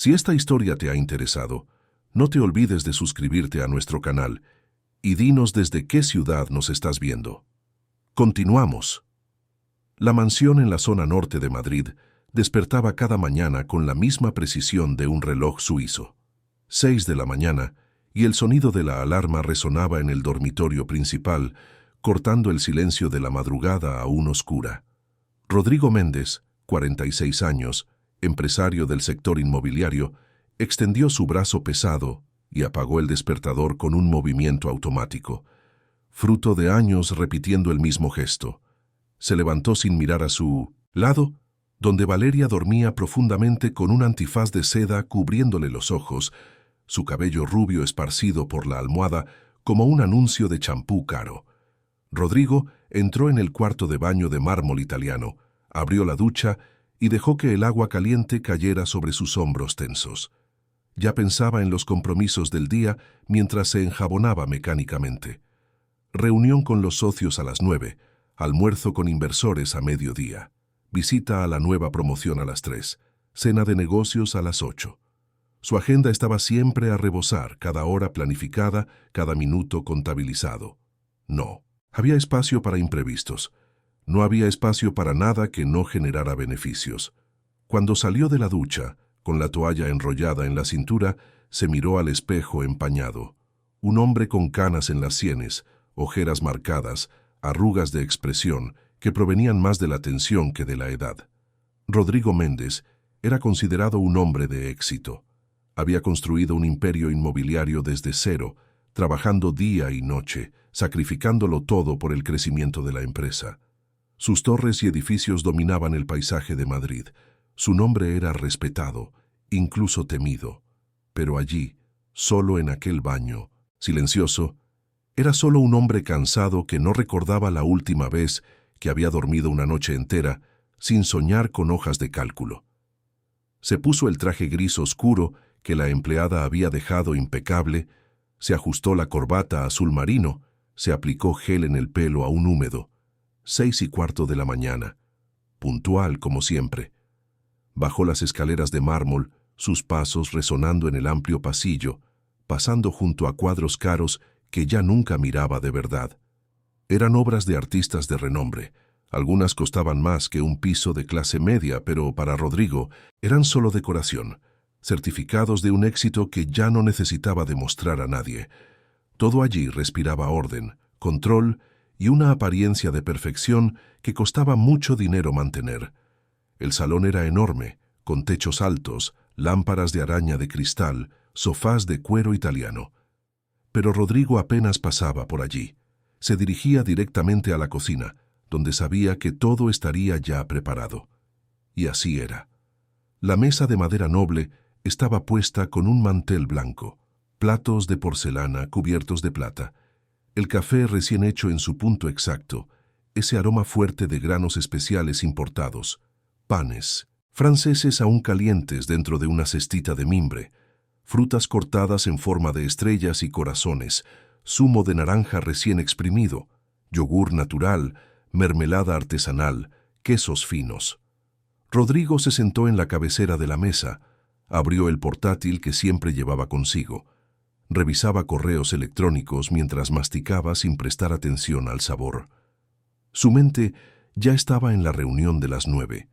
Si esta historia te ha interesado, no te olvides de suscribirte a nuestro canal y dinos desde qué ciudad nos estás viendo. Continuamos. La mansión en la zona norte de Madrid despertaba cada mañana con la misma precisión de un reloj suizo. 6 de la mañana, y el sonido de la alarma resonaba en el dormitorio principal, cortando el silencio de la madrugada aún oscura. Rodrigo Méndez, 46 años, empresario del sector inmobiliario, extendió su brazo pesado y apagó el despertador con un movimiento automático, fruto de años repitiendo el mismo gesto. Se levantó sin mirar a su lado, donde Valeria dormía profundamente con un antifaz de seda cubriéndole los ojos, su cabello rubio esparcido por la almohada como un anuncio de champú caro. Rodrigo entró en el cuarto de baño de mármol italiano, abrió la ducha y dejó que el agua caliente cayera sobre sus hombros tensos. Ya pensaba en los compromisos del día mientras se enjabonaba mecánicamente. Reunión con los socios a las 9, almuerzo con inversores a mediodía, visita a la nueva promoción a las 3, cena de negocios a las 8. Su agenda estaba siempre a rebosar, cada hora planificada, cada minuto contabilizado. No, había espacio para imprevistos. No había espacio para nada que no generara beneficios. Cuando salió de la ducha, con la toalla enrollada en la cintura, se miró al espejo empañado. Un hombre con canas en las sienes, ojeras marcadas, arrugas de expresión que provenían más de la tensión que de la edad. Rodrigo Méndez era considerado un hombre de éxito. Había construido un imperio inmobiliario desde cero, trabajando día y noche, sacrificándolo todo por el crecimiento de la empresa. Sus torres y edificios dominaban el paisaje de Madrid. Su nombre era respetado, incluso temido. Pero allí, solo en aquel baño, silencioso, era solo un hombre cansado que no recordaba la última vez que había dormido una noche entera sin soñar con hojas de cálculo. Se puso el traje gris oscuro que la empleada había dejado impecable, se ajustó la corbata azul marino, se aplicó gel en el pelo aún húmedo. 6:15 de la mañana, puntual como siempre. Bajó las escaleras de mármol, sus pasos resonando en el amplio pasillo, pasando junto a cuadros caros que ya nunca miraba de verdad. Eran obras de artistas de renombre. Algunas costaban más que un piso de clase media, pero para Rodrigo eran solo decoración, certificados de un éxito que ya no necesitaba demostrar a nadie. Todo allí respiraba orden, control y una apariencia de perfección que costaba mucho dinero mantener. El salón era enorme, con techos altos, lámparas de araña de cristal, sofás de cuero italiano. Pero Rodrigo apenas pasaba por allí. Se dirigía directamente a la cocina, donde sabía que todo estaría ya preparado. Y así era. La mesa de madera noble estaba puesta con un mantel blanco, platos de porcelana cubiertos de plata, el café recién hecho en su punto exacto, ese aroma fuerte de granos especiales importados, panes, franceses aún calientes dentro de una cestita de mimbre, frutas cortadas en forma de estrellas y corazones, zumo de naranja recién exprimido, yogur natural, mermelada artesanal, quesos finos. Rodrigo se sentó en la cabecera de la mesa, abrió el portátil que siempre llevaba consigo, revisaba correos electrónicos mientras masticaba sin prestar atención al sabor. Su mente ya estaba en la reunión de las 9,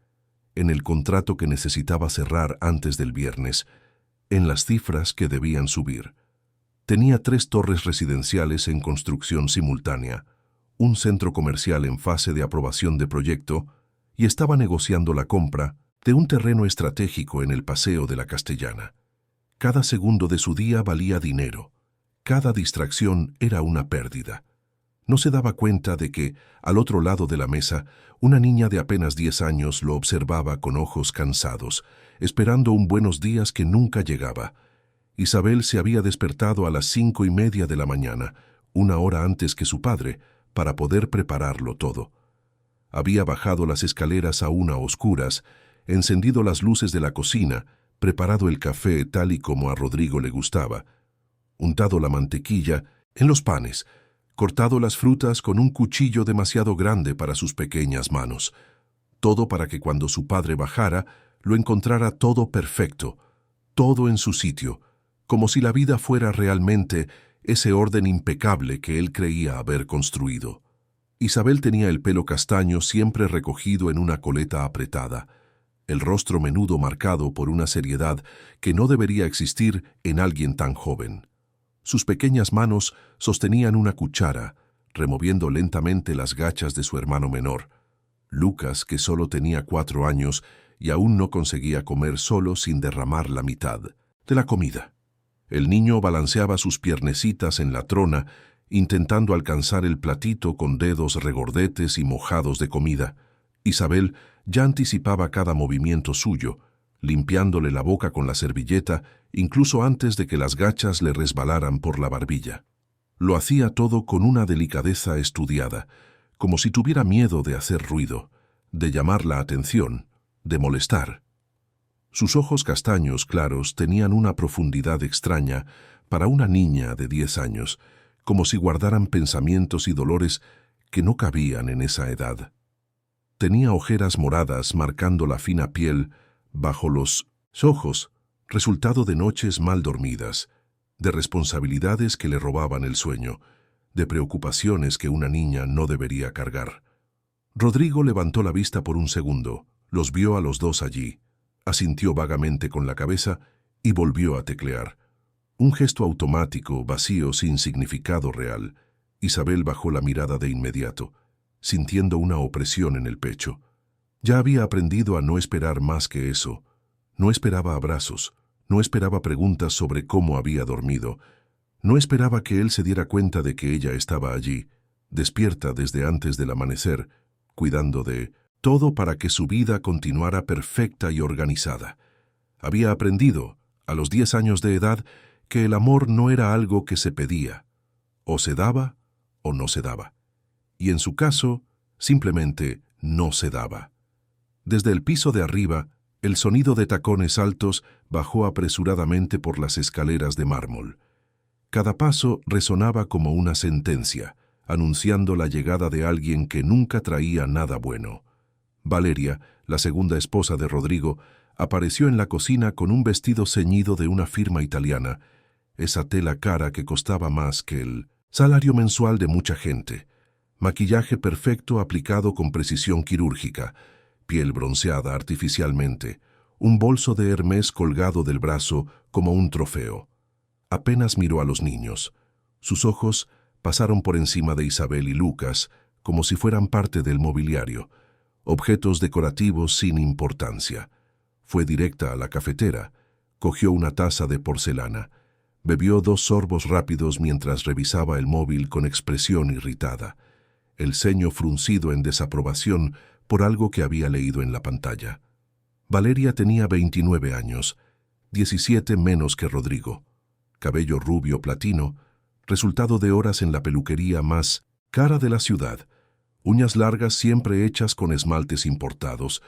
en el contrato que necesitaba cerrar antes del viernes, en las cifras que debían subir. Tenía 3 torres residenciales en construcción simultánea, un centro comercial en fase de aprobación de proyecto y estaba negociando la compra de un terreno estratégico en el Paseo de la Castellana. Cada segundo de su día valía dinero. Cada distracción era una pérdida. No se daba cuenta de que, al otro lado de la mesa, una niña de apenas 10 años lo observaba con ojos cansados, esperando un buenos días que nunca llegaba. Isabel se había despertado a las 5:30 de la mañana, una hora antes que su padre, para poder prepararlo todo. Había bajado las escaleras aún a oscuras, encendido las luces de la cocina, preparado el café tal y como a Rodrigo le gustaba, untado la mantequilla en los panes, cortado las frutas con un cuchillo demasiado grande para sus pequeñas manos. Todo para que cuando su padre bajara, lo encontrara todo perfecto, todo en su sitio, como si la vida fuera realmente ese orden impecable que él creía haber construido. Isabel tenía el pelo castaño siempre recogido en una coleta apretada, el rostro menudo marcado por una seriedad que no debería existir en alguien tan joven. Sus pequeñas manos sostenían una cuchara, removiendo lentamente las gachas de su hermano menor, Lucas, que solo tenía 4 años y aún no conseguía comer solo sin derramar la mitad de la comida. El niño balanceaba sus piernecitas en la trona, intentando alcanzar el platito con dedos regordetes y mojados de comida. Isabel ya anticipaba cada movimiento suyo, limpiándole la boca con la servilleta, incluso antes de que las gachas le resbalaran por la barbilla. Lo hacía todo con una delicadeza estudiada, como si tuviera miedo de hacer ruido, de llamar la atención, de molestar. Sus ojos castaños claros tenían una profundidad extraña para una niña de 10 años, como si guardaran pensamientos y dolores que no cabían en esa edad. Tenía ojeras moradas marcando la fina piel bajo los ojos, resultado de noches mal dormidas, de responsabilidades que le robaban el sueño, de preocupaciones que una niña no debería cargar. Rodrigo levantó la vista por un segundo, los vio a los dos allí, asintió vagamente con la cabeza y volvió a teclear. Un gesto automático, vacío, sin significado real. Isabel bajó la mirada de inmediato, sintiendo una opresión en el pecho. Ya había aprendido a no esperar más que eso. No esperaba abrazos, no esperaba preguntas sobre cómo había dormido. No esperaba que él se diera cuenta de que ella estaba allí, despierta desde antes del amanecer, cuidando de todo para que su vida continuara perfecta y organizada. Había aprendido, a los 10 años de edad, que el amor no era algo que se pedía, o se daba o no se daba. Y en su caso, simplemente no se daba. Desde el piso de arriba, el sonido de tacones altos bajó apresuradamente por las escaleras de mármol. Cada paso resonaba como una sentencia, anunciando la llegada de alguien que nunca traía nada bueno. Valeria, la segunda esposa de Rodrigo, apareció en la cocina con un vestido ceñido de una firma italiana, esa tela cara que costaba más que el salario mensual de mucha gente, maquillaje perfecto aplicado con precisión quirúrgica, piel bronceada artificialmente, un bolso de Hermès colgado del brazo como un trofeo. Apenas miró a los niños. Sus ojos pasaron por encima de Isabel y Lucas, como si fueran parte del mobiliario, objetos decorativos sin importancia. Fue directa a la cafetera, cogió una taza de porcelana, bebió 2 sorbos rápidos mientras revisaba el móvil con expresión irritada, el ceño fruncido en desaprobación por algo que había leído en la pantalla. Valeria tenía 29 años, 17 menos que Rodrigo. Cabello rubio platino, resultado de horas en la peluquería más cara de la ciudad, uñas largas siempre hechas con esmaltes importados,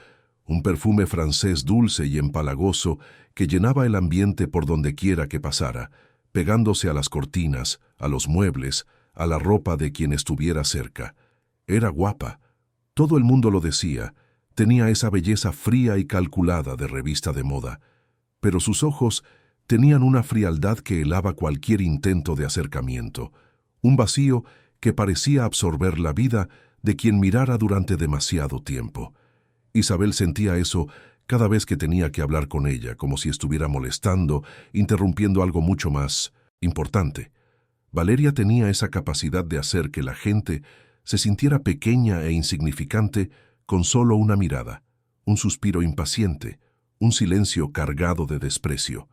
un perfume francés dulce y empalagoso que llenaba el ambiente por donde quiera que pasara, pegándose a las cortinas, a los muebles, a la ropa de quien estuviera cerca. Era guapa. Todo el mundo lo decía. Tenía esa belleza fría y calculada de revista de moda. Pero sus ojos tenían una frialdad que helaba cualquier intento de acercamiento, un vacío que parecía absorber la vida de quien mirara durante demasiado tiempo. Isabel sentía eso cada vez que tenía que hablar con ella, como si estuviera molestando, interrumpiendo algo mucho más importante. Valeria tenía esa capacidad de hacer que la gente se sintiera pequeña e insignificante con solo una mirada, un suspiro impaciente, un silencio cargado de desprecio.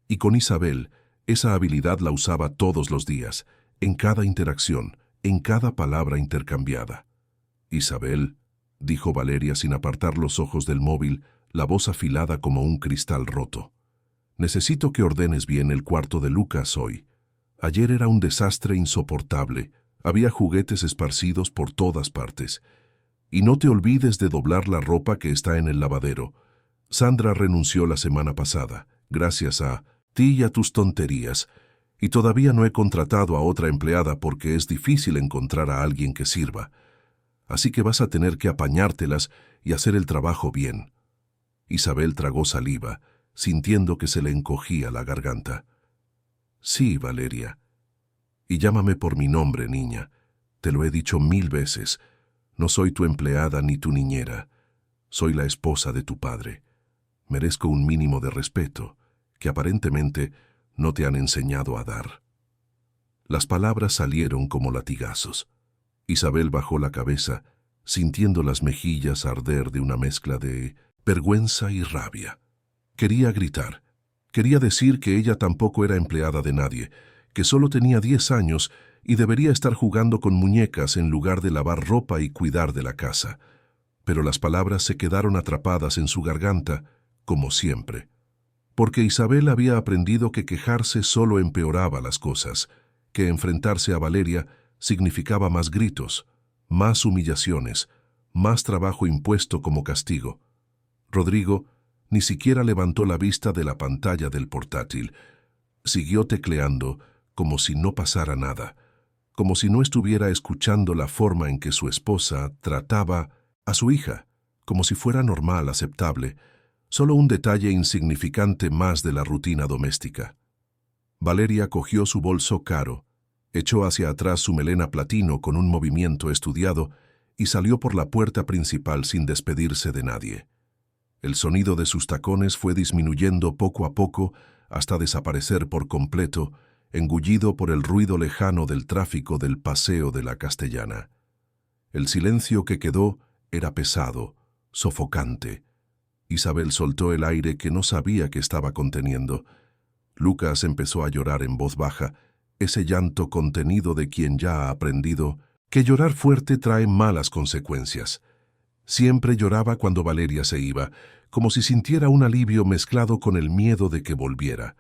Y con Isabel, esa habilidad la usaba todos los días, en cada interacción, en cada palabra intercambiada. «Isabel», dijo Valeria sin apartar los ojos del móvil, la voz afilada como un cristal roto. «Necesito que ordenes bien el cuarto de Lucas hoy. Ayer era un desastre insoportable, había juguetes esparcidos por todas partes. Y no te olvides de doblar la ropa que está en el lavadero. Sandra renunció la semana pasada, gracias a ti y a tus tonterías, y todavía no he contratado a otra empleada porque es difícil encontrar a alguien que sirva. Así que vas a tener que apañártelas y hacer el trabajo bien». Isabel tragó saliva, sintiendo que se le encogía la garganta. Sí, Valeria. Y llámame por mi nombre, niña. Te lo he dicho 1000 veces. No soy tu empleada ni tu niñera. Soy la esposa de tu padre. Merezco un mínimo de respeto, que aparentemente no te han enseñado a dar. Las palabras salieron como latigazos. Isabel bajó la cabeza, sintiendo las mejillas arder de una mezcla de vergüenza y rabia. Quería gritar. Quería decir que ella tampoco era empleada de nadie, que solo tenía 10 años y debería estar jugando con muñecas en lugar de lavar ropa y cuidar de la casa. Pero las palabras se quedaron atrapadas en su garganta, como siempre. Porque Isabel había aprendido que quejarse solo empeoraba las cosas, que enfrentarse a Valeria significaba más gritos, más humillaciones, más trabajo impuesto como castigo. Rodrigo ni siquiera levantó la vista de la pantalla del portátil. Siguió tecleando como si no pasara nada, como si no estuviera escuchando la forma en que su esposa trataba a su hija, como si fuera normal, aceptable, solo un detalle insignificante más de la rutina doméstica. Valeria cogió su bolso caro, echó hacia atrás su melena platino con un movimiento estudiado y salió por la puerta principal sin despedirse de nadie. El sonido de sus tacones fue disminuyendo poco a poco hasta desaparecer por completo, engullido por el ruido lejano del tráfico del Paseo de la Castellana. El silencio que quedó era pesado, sofocante. Isabel soltó el aire que no sabía que estaba conteniendo. Lucas empezó a llorar en voz baja, ese llanto contenido de quien ya ha aprendido que llorar fuerte trae malas consecuencias. Siempre lloraba cuando Valeria se iba, como si sintiera un alivio mezclado con el miedo de que volviera.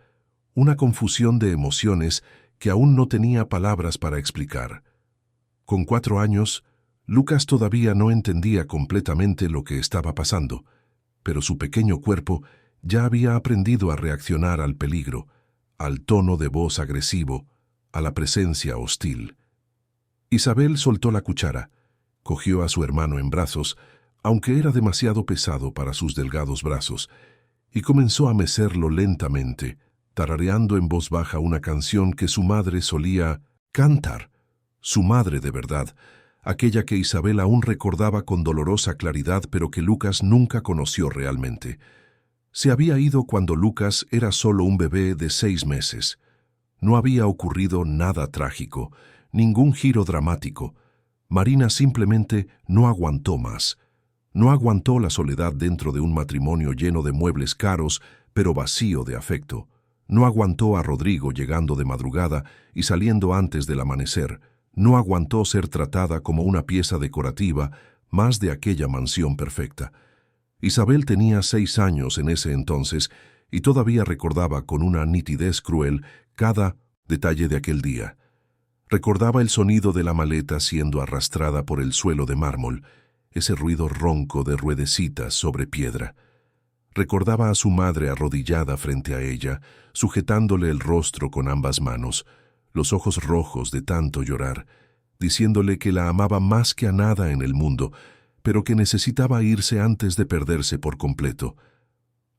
Una confusión de emociones que aún no tenía palabras para explicar. Con 4 años, Lucas todavía no entendía completamente lo que estaba pasando, pero su pequeño cuerpo ya había aprendido a reaccionar al peligro, al tono de voz agresivo, a la presencia hostil. Isabel soltó la cuchara, cogió a su hermano en brazos, aunque era demasiado pesado para sus delgados brazos, y comenzó a mecerlo lentamente, tarareando en voz baja una canción que su madre solía cantar, su madre de verdad, aquella que Isabel aún recordaba con dolorosa claridad pero que Lucas nunca conoció realmente. Se había ido cuando Lucas era solo un bebé de 6 meses. No había ocurrido nada trágico, ningún giro dramático. Marina simplemente no aguantó más. No aguantó la soledad dentro de un matrimonio lleno de muebles caros, pero vacío de afecto. No aguantó a Rodrigo llegando de madrugada y saliendo antes del amanecer. No aguantó ser tratada como una pieza decorativa más de aquella mansión perfecta. Isabel tenía 6 años en ese entonces y todavía recordaba con una nitidez cruel cada detalle de aquel día. Recordaba el sonido de la maleta siendo arrastrada por el suelo de mármol, ese ruido ronco de ruedecitas sobre piedra. Recordaba a su madre arrodillada frente a ella, sujetándole el rostro con ambas manos, los ojos rojos de tanto llorar, diciéndole que la amaba más que a nada en el mundo, pero que necesitaba irse antes de perderse por completo.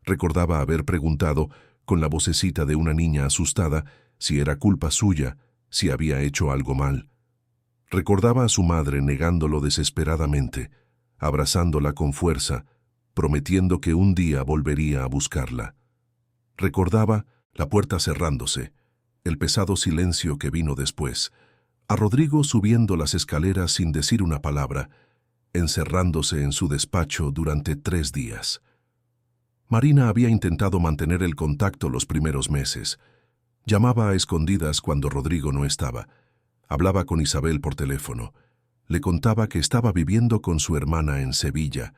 Recordaba haber preguntado, con la vocecita de una niña asustada, si era culpa suya, si había hecho algo mal. Recordaba a su madre negándolo desesperadamente, abrazándola con fuerza, prometiendo que un día volvería a buscarla. Recordaba la puerta cerrándose, el pesado silencio que vino después, a Rodrigo subiendo las escaleras sin decir una palabra, encerrándose en su despacho durante 3 días. Marina había intentado mantener el contacto los primeros meses. Llamaba a escondidas cuando Rodrigo no estaba. Hablaba con Isabel por teléfono. Le contaba que estaba viviendo con su hermana en Sevilla,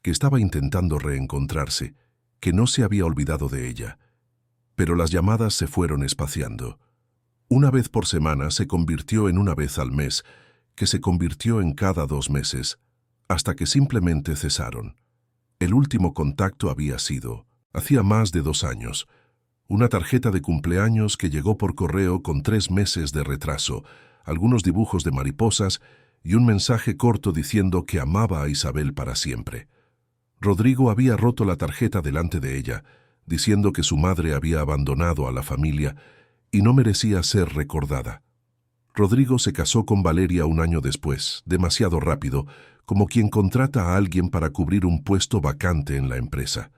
que estaba intentando reencontrarse, que no se había olvidado de ella. Pero las llamadas se fueron espaciando. Una vez por semana se convirtió en una vez al mes, que se convirtió en cada 2 meses, hasta que simplemente cesaron. El último contacto había sido, hacía más de 2 años, una tarjeta de cumpleaños que llegó por correo con 3 meses de retraso, algunos dibujos de mariposas y un mensaje corto diciendo que amaba a Isabel para siempre. Rodrigo había roto la tarjeta delante de ella, diciendo que su madre había abandonado a la familia y no merecía ser recordada. Rodrigo se casó con Valeria un año después, demasiado rápido, como quien contrata a alguien para cubrir un puesto vacante en la empresa.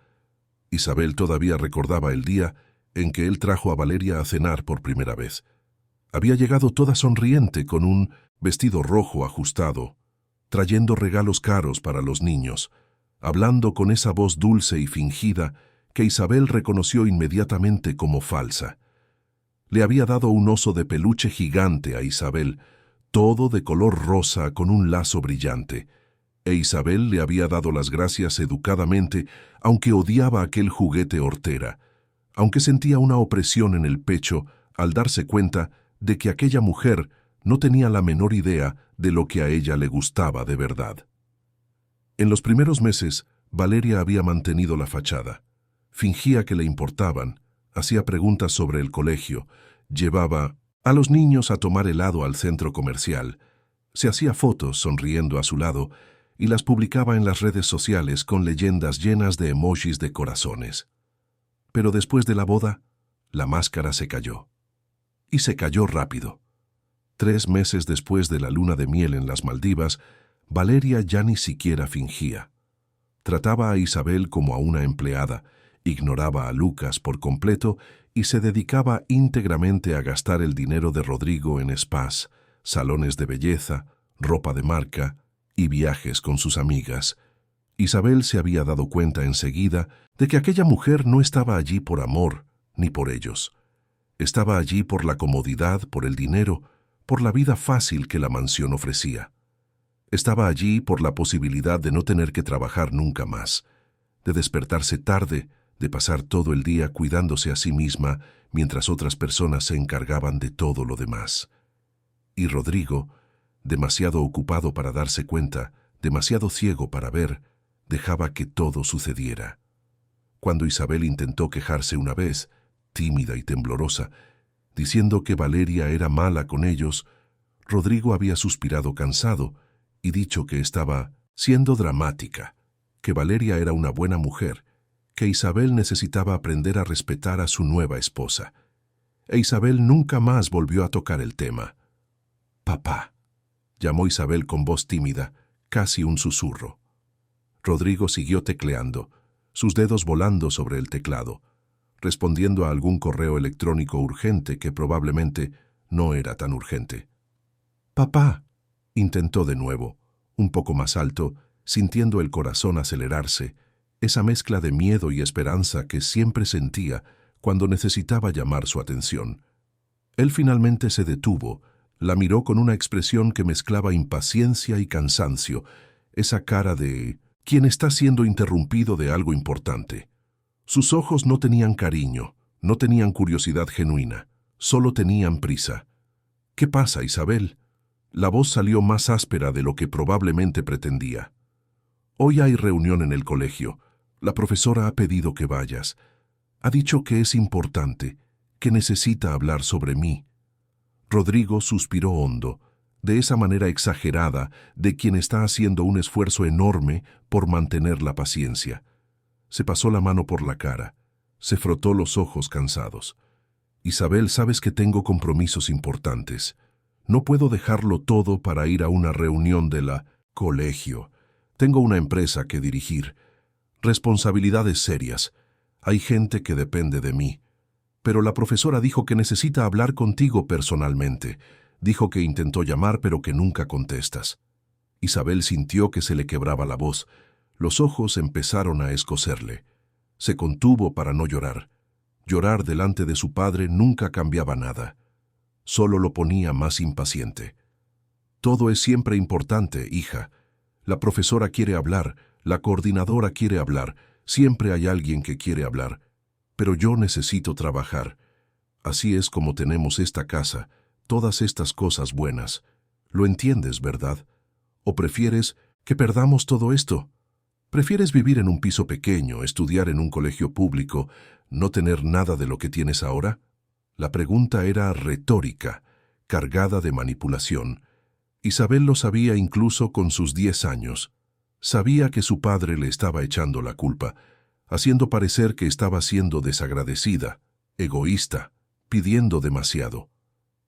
Isabel todavía recordaba el día en que él trajo a Valeria a cenar por primera vez. Había llegado toda sonriente con un vestido rojo ajustado, trayendo regalos caros para los niños, hablando con esa voz dulce y fingida que Isabel reconoció inmediatamente como falsa. Le había dado un oso de peluche gigante a Isabel, todo de color rosa con un lazo brillante, e Isabel le había dado las gracias educadamente, aunque odiaba aquel juguete hortera, aunque sentía una opresión en el pecho al darse cuenta de que aquella mujer no tenía la menor idea de lo que a ella le gustaba de verdad. En los primeros meses, Valeria había mantenido la fachada. Fingía que le importaban, hacía preguntas sobre el colegio, llevaba a los niños a tomar helado al centro comercial, se hacía fotos sonriendo a su lado y las publicaba en las redes sociales con leyendas llenas de emojis de corazones. Pero después de la boda, la máscara se cayó. Y se cayó rápido. 3 meses después de la luna de miel en las Maldivas, Valeria ya ni siquiera fingía. Trataba a Isabel como a una empleada, ignoraba a Lucas por completo y se dedicaba íntegramente a gastar el dinero de Rodrigo en spas, salones de belleza, ropa de marca y viajes con sus amigas. Isabel se había dado cuenta enseguida de que aquella mujer no estaba allí por amor ni por ellos. Estaba allí por la comodidad, por el dinero, por la vida fácil que la mansión ofrecía. Estaba allí por la posibilidad de no tener que trabajar nunca más, de despertarse tarde, de pasar todo el día cuidándose a sí misma mientras otras personas se encargaban de todo lo demás. Y Rodrigo, demasiado ocupado para darse cuenta, demasiado ciego para ver, dejaba que todo sucediera. Cuando Isabel intentó quejarse una vez, tímida y temblorosa, diciendo que Valeria era mala con ellos, Rodrigo había suspirado cansado y dicho que estaba siendo dramática, que Valeria era una buena mujer, que Isabel necesitaba aprender a respetar a su nueva esposa. E Isabel nunca más volvió a tocar el tema. «Papá», llamó Isabel con voz tímida, casi un susurro. Rodrigo siguió tecleando, sus dedos volando sobre el teclado, respondiendo a algún correo electrónico urgente que probablemente no era tan urgente. «Papá», intentó de nuevo, un poco más alto, sintiendo el corazón acelerarse, esa mezcla de miedo y esperanza que siempre sentía cuando necesitaba llamar su atención. Él finalmente se detuvo, la miró con una expresión que mezclaba impaciencia y cansancio, esa cara de quien está siendo interrumpido de algo importante. Sus ojos no tenían cariño, no tenían curiosidad genuina, solo tenían prisa. «¿Qué pasa, Isabel?» La voz salió más áspera de lo que probablemente pretendía. «Hoy hay reunión en el colegio. La profesora ha pedido que vayas. Ha dicho que es importante, que necesita hablar sobre mí». Rodrigo suspiró hondo, de esa manera exagerada de quien está haciendo un esfuerzo enorme por mantener la paciencia. Se pasó la mano por la cara, se frotó los ojos cansados. «Isabel, sabes que tengo compromisos importantes. No puedo dejarlo todo para ir a una reunión de la colegio. Tengo una empresa que dirigir, responsabilidades serias. Hay gente que depende de mí. Pero la profesora dijo que necesita hablar contigo personalmente. Dijo que intentó llamar pero que nunca contestas». Isabel sintió que se le quebraba la voz. Los ojos empezaron a escocerle. Se contuvo para no llorar. Llorar delante de su padre nunca cambiaba nada. Solo lo ponía más impaciente. «Todo es siempre importante, hija. La profesora quiere hablar, la coordinadora quiere hablar, siempre hay alguien que quiere hablar. Pero yo necesito trabajar. Así es como tenemos esta casa, todas estas cosas buenas. Lo entiendes, ¿verdad? ¿O prefieres que perdamos todo esto? ¿Prefieres vivir en un piso pequeño, estudiar en un colegio público, no tener nada de lo que tienes ahora?» La pregunta era retórica, cargada de manipulación. Isabel lo sabía incluso con sus 10 años. Sabía que su padre le estaba echando la culpa. haciendo parecer que estaba siendo desagradecida, egoísta, pidiendo demasiado.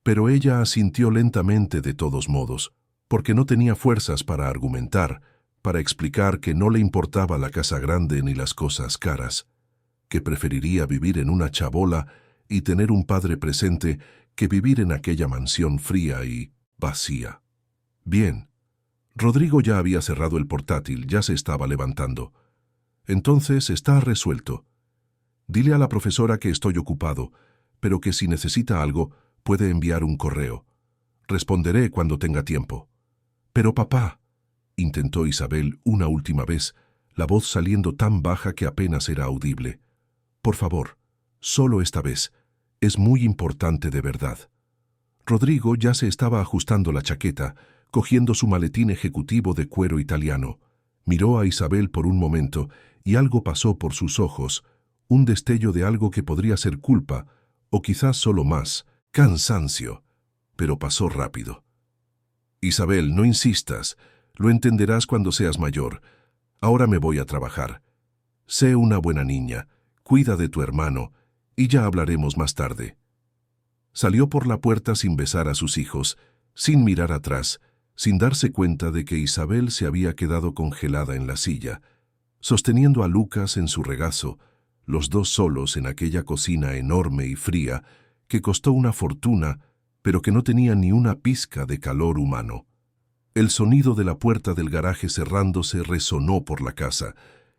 Pero ella asintió lentamente de todos modos, porque no tenía fuerzas para argumentar, para explicar que no le importaba la casa grande ni las cosas caras, que preferiría vivir en una chabola y tener un padre presente que vivir en aquella mansión fría y vacía. Bien. Rodrigo ya había cerrado el portátil, ya se estaba levantando. Entonces está resuelto. Dile a la profesora que estoy ocupado, pero que si necesita algo, puede enviar un correo. Responderé cuando tenga tiempo. Pero papá, intentó Isabel una última vez, la voz saliendo tan baja que apenas era audible. Por favor, solo esta vez. Es muy importante de verdad. Rodrigo ya se estaba ajustando la chaqueta, cogiendo su maletín ejecutivo de cuero italiano. Miró a Isabel por un momento y algo pasó por sus ojos, un destello de algo que podría ser culpa, o quizás solo más, cansancio, pero pasó rápido. Isabel, no insistas, lo entenderás cuando seas mayor. Ahora me voy a trabajar. Sé una buena niña, cuida de tu hermano, y ya hablaremos más tarde. Salió por la puerta sin besar a sus hijos, sin mirar atrás, sin darse cuenta de que Isabel se había quedado congelada en la silla, sosteniendo a Lucas en su regazo, los dos solos en aquella cocina enorme y fría que costó una fortuna, pero que no tenía ni una pizca de calor humano. El sonido de la puerta del garaje cerrándose resonó por la casa,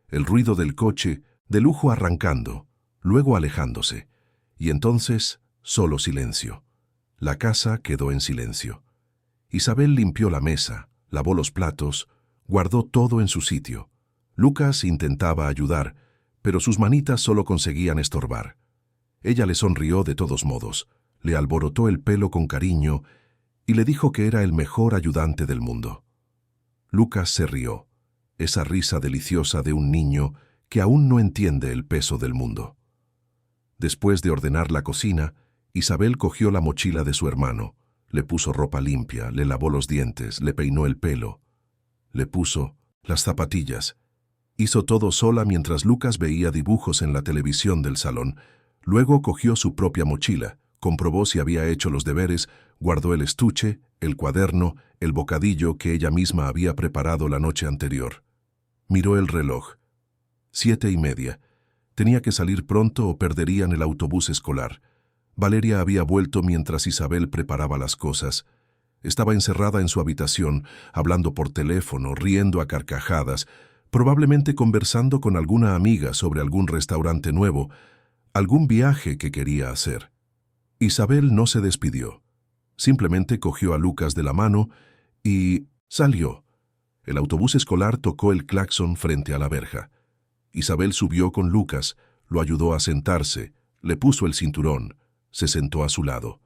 el ruido del coche, de lujo arrancando, luego alejándose, y entonces solo silencio. La casa quedó en silencio. Isabel limpió la mesa, lavó los platos, guardó todo en su sitio. Lucas intentaba ayudar, pero sus manitas solo conseguían estorbar. Ella le sonrió de todos modos, le alborotó el pelo con cariño y le dijo que era el mejor ayudante del mundo. Lucas se rió, esa risa deliciosa de un niño que aún no entiende el peso del mundo. Después de ordenar la cocina, Isabel cogió la mochila de su hermano, le puso ropa limpia, le lavó los dientes, le peinó el pelo, le puso las zapatillas. Hizo todo sola mientras Lucas veía dibujos en la televisión del salón. Luego cogió su propia mochila, comprobó si había hecho los deberes, guardó el estuche, el cuaderno, el bocadillo que ella misma había preparado la noche anterior. Miró el reloj. 7:30. Tenía que salir pronto o perderían el autobús escolar. Valeria había vuelto mientras Isabel preparaba las cosas. Estaba encerrada en su habitación, hablando por teléfono, riendo a carcajadas, probablemente conversando con alguna amiga sobre algún restaurante nuevo, algún viaje que quería hacer. Isabel no se despidió. Simplemente cogió a Lucas de la mano y salió. El autobús escolar tocó el claxon frente a la verja. Isabel subió con Lucas, lo ayudó a sentarse, le puso el cinturón, se sentó a su lado.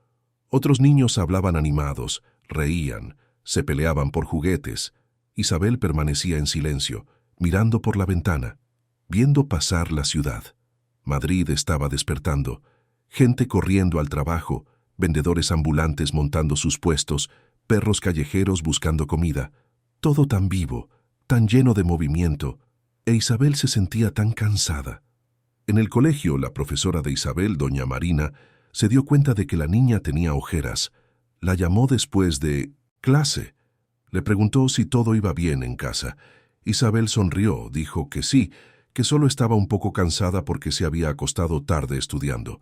Otros niños hablaban animados, reían, se peleaban por juguetes. Isabel permanecía en silencio, mirando por la ventana, viendo pasar la ciudad. Madrid estaba despertando, gente corriendo al trabajo, vendedores ambulantes montando sus puestos, perros callejeros buscando comida. Todo tan vivo, tan lleno de movimiento, e Isabel se sentía tan cansada. En el colegio, la profesora de Isabel, doña Marina, se dio cuenta de que la niña tenía ojeras. La llamó después de clase. Le preguntó si todo iba bien en casa. Isabel sonrió, dijo que sí, que solo estaba un poco cansada porque se había acostado tarde estudiando.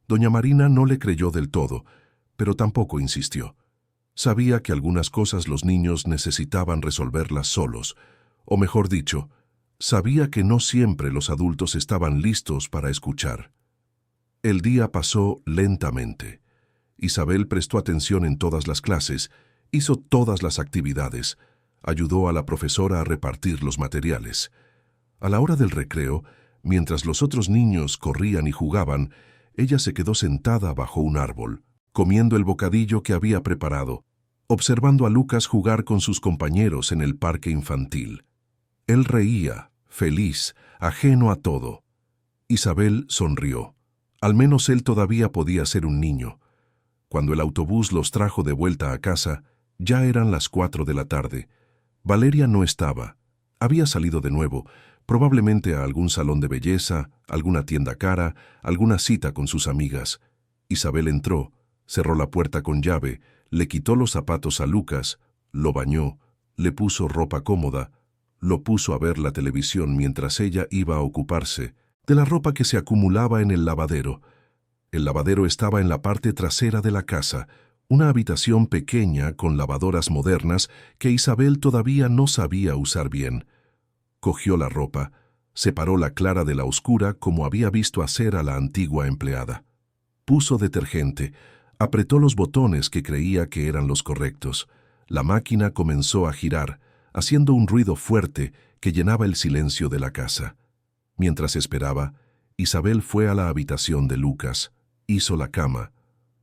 Doña Marina no le creyó del todo, pero tampoco insistió. Sabía que algunas cosas los niños necesitaban resolverlas solos, o mejor dicho, sabía que no siempre los adultos estaban listos para escuchar. El día pasó lentamente. Isabel prestó atención en todas las clases, hizo todas las actividades, ayudó a la profesora a repartir los materiales. A la hora del recreo, mientras los otros niños corrían y jugaban, ella se quedó sentada bajo un árbol, comiendo el bocadillo que había preparado, observando a Lucas jugar con sus compañeros en el parque infantil. Él reía, feliz, ajeno a todo. Isabel sonrió. Al menos él todavía podía ser un niño. Cuando el autobús los trajo de vuelta a casa, ya eran las 4 de la tarde. Valeria no estaba. Había salido de nuevo, probablemente a algún salón de belleza, alguna tienda cara, alguna cita con sus amigas. Isabel entró, cerró la puerta con llave, le quitó los zapatos a Lucas, lo bañó, le puso ropa cómoda, lo puso a ver la televisión mientras ella iba a ocuparse de la ropa que se acumulaba en el lavadero. El lavadero estaba en la parte trasera de la casa, una habitación pequeña con lavadoras modernas que Isabel todavía no sabía usar bien. Cogió la ropa, separó la clara de la oscura como había visto hacer a la antigua empleada. Puso detergente, apretó los botones que creía que eran los correctos. La máquina comenzó a girar, haciendo un ruido fuerte que llenaba el silencio de la casa. Mientras esperaba, Isabel fue a la habitación de Lucas, hizo la cama,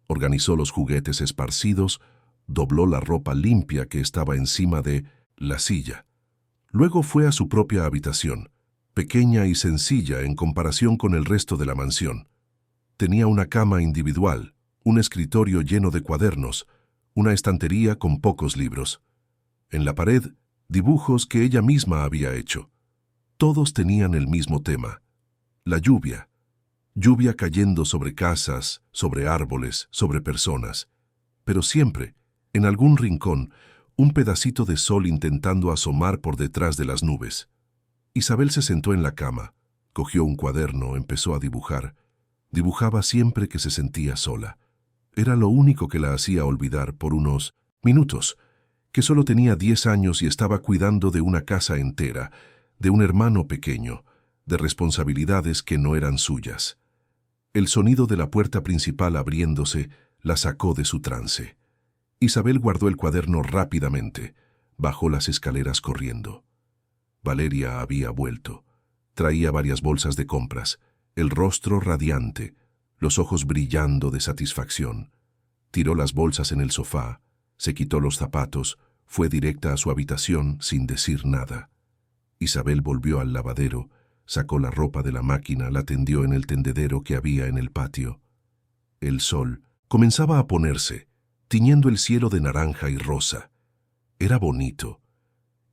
organizó los juguetes esparcidos, dobló la ropa limpia que estaba encima de la silla. Luego fue a su propia habitación, pequeña y sencilla en comparación con el resto de la mansión. Tenía una cama individual, un escritorio lleno de cuadernos, una estantería con pocos libros. En la pared, dibujos que ella misma había hecho. Todos tenían el mismo tema: la lluvia. Lluvia cayendo sobre casas, sobre árboles, sobre personas. Pero siempre, en algún rincón, un pedacito de sol intentando asomar por detrás de las nubes. Isabel se sentó en la cama, cogió un cuaderno, empezó a dibujar. Dibujaba siempre que se sentía sola. Era lo único que la hacía olvidar por unos minutos, que solo tenía 10 años y estaba cuidando de una casa entera, de un hermano pequeño, de responsabilidades que no eran suyas. El sonido de la puerta principal abriéndose la sacó de su trance. Isabel guardó el cuaderno rápidamente, bajó las escaleras corriendo. Valeria había vuelto. Traía varias bolsas de compras, el rostro radiante, los ojos brillando de satisfacción. Tiró las bolsas en el sofá, se quitó los zapatos, fue directa a su habitación sin decir nada. Isabel volvió al lavadero, sacó la ropa de la máquina, la tendió en el tendedero que había en el patio. El sol comenzaba a ponerse, tiñendo el cielo de naranja y rosa. Era bonito.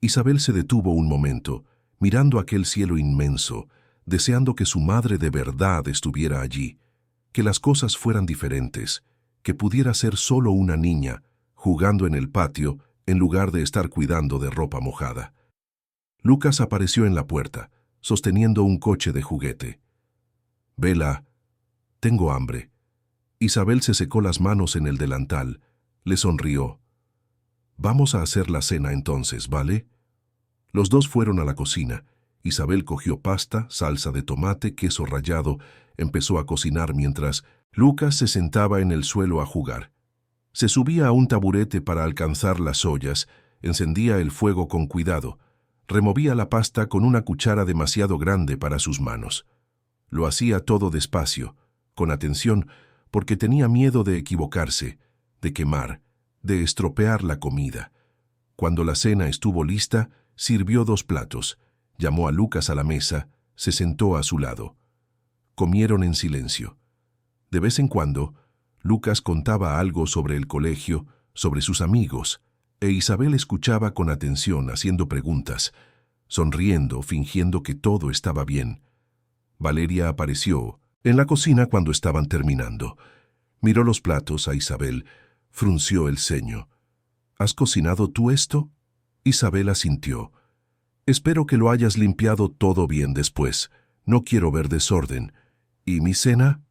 Isabel se detuvo un momento, mirando aquel cielo inmenso, deseando que su madre de verdad estuviera allí, que las cosas fueran diferentes, que pudiera ser solo una niña, jugando en el patio, en lugar de estar cuidando de ropa mojada. Lucas apareció en la puerta, sosteniendo un coche de juguete. «Vela, tengo hambre». Isabel se secó las manos en el delantal, le sonrió. «Vamos a hacer la cena entonces, ¿vale?» Los dos fueron a la cocina. Isabel cogió pasta, salsa de tomate, queso rallado, empezó a cocinar mientras Lucas se sentaba en el suelo a jugar. Se subía a un taburete para alcanzar las ollas, encendía el fuego con cuidado, removía la pasta con una cuchara demasiado grande para sus manos. Lo hacía todo despacio, con atención, porque tenía miedo de equivocarse, de quemar, de estropear la comida. Cuando la cena estuvo lista, sirvió 2 platos, llamó a Lucas a la mesa, se sentó a su lado. Comieron en silencio. De vez en cuando, Lucas contaba algo sobre el colegio, sobre sus amigos, e Isabel escuchaba con atención, haciendo preguntas, sonriendo, fingiendo que todo estaba bien. Valeria apareció en la cocina cuando estaban terminando. Miró los platos a Isabel, frunció el ceño. «¿Has cocinado tú esto?» Isabel asintió. «Espero que lo hayas limpiado todo bien después. No quiero ver desorden. ¿Y mi cena?»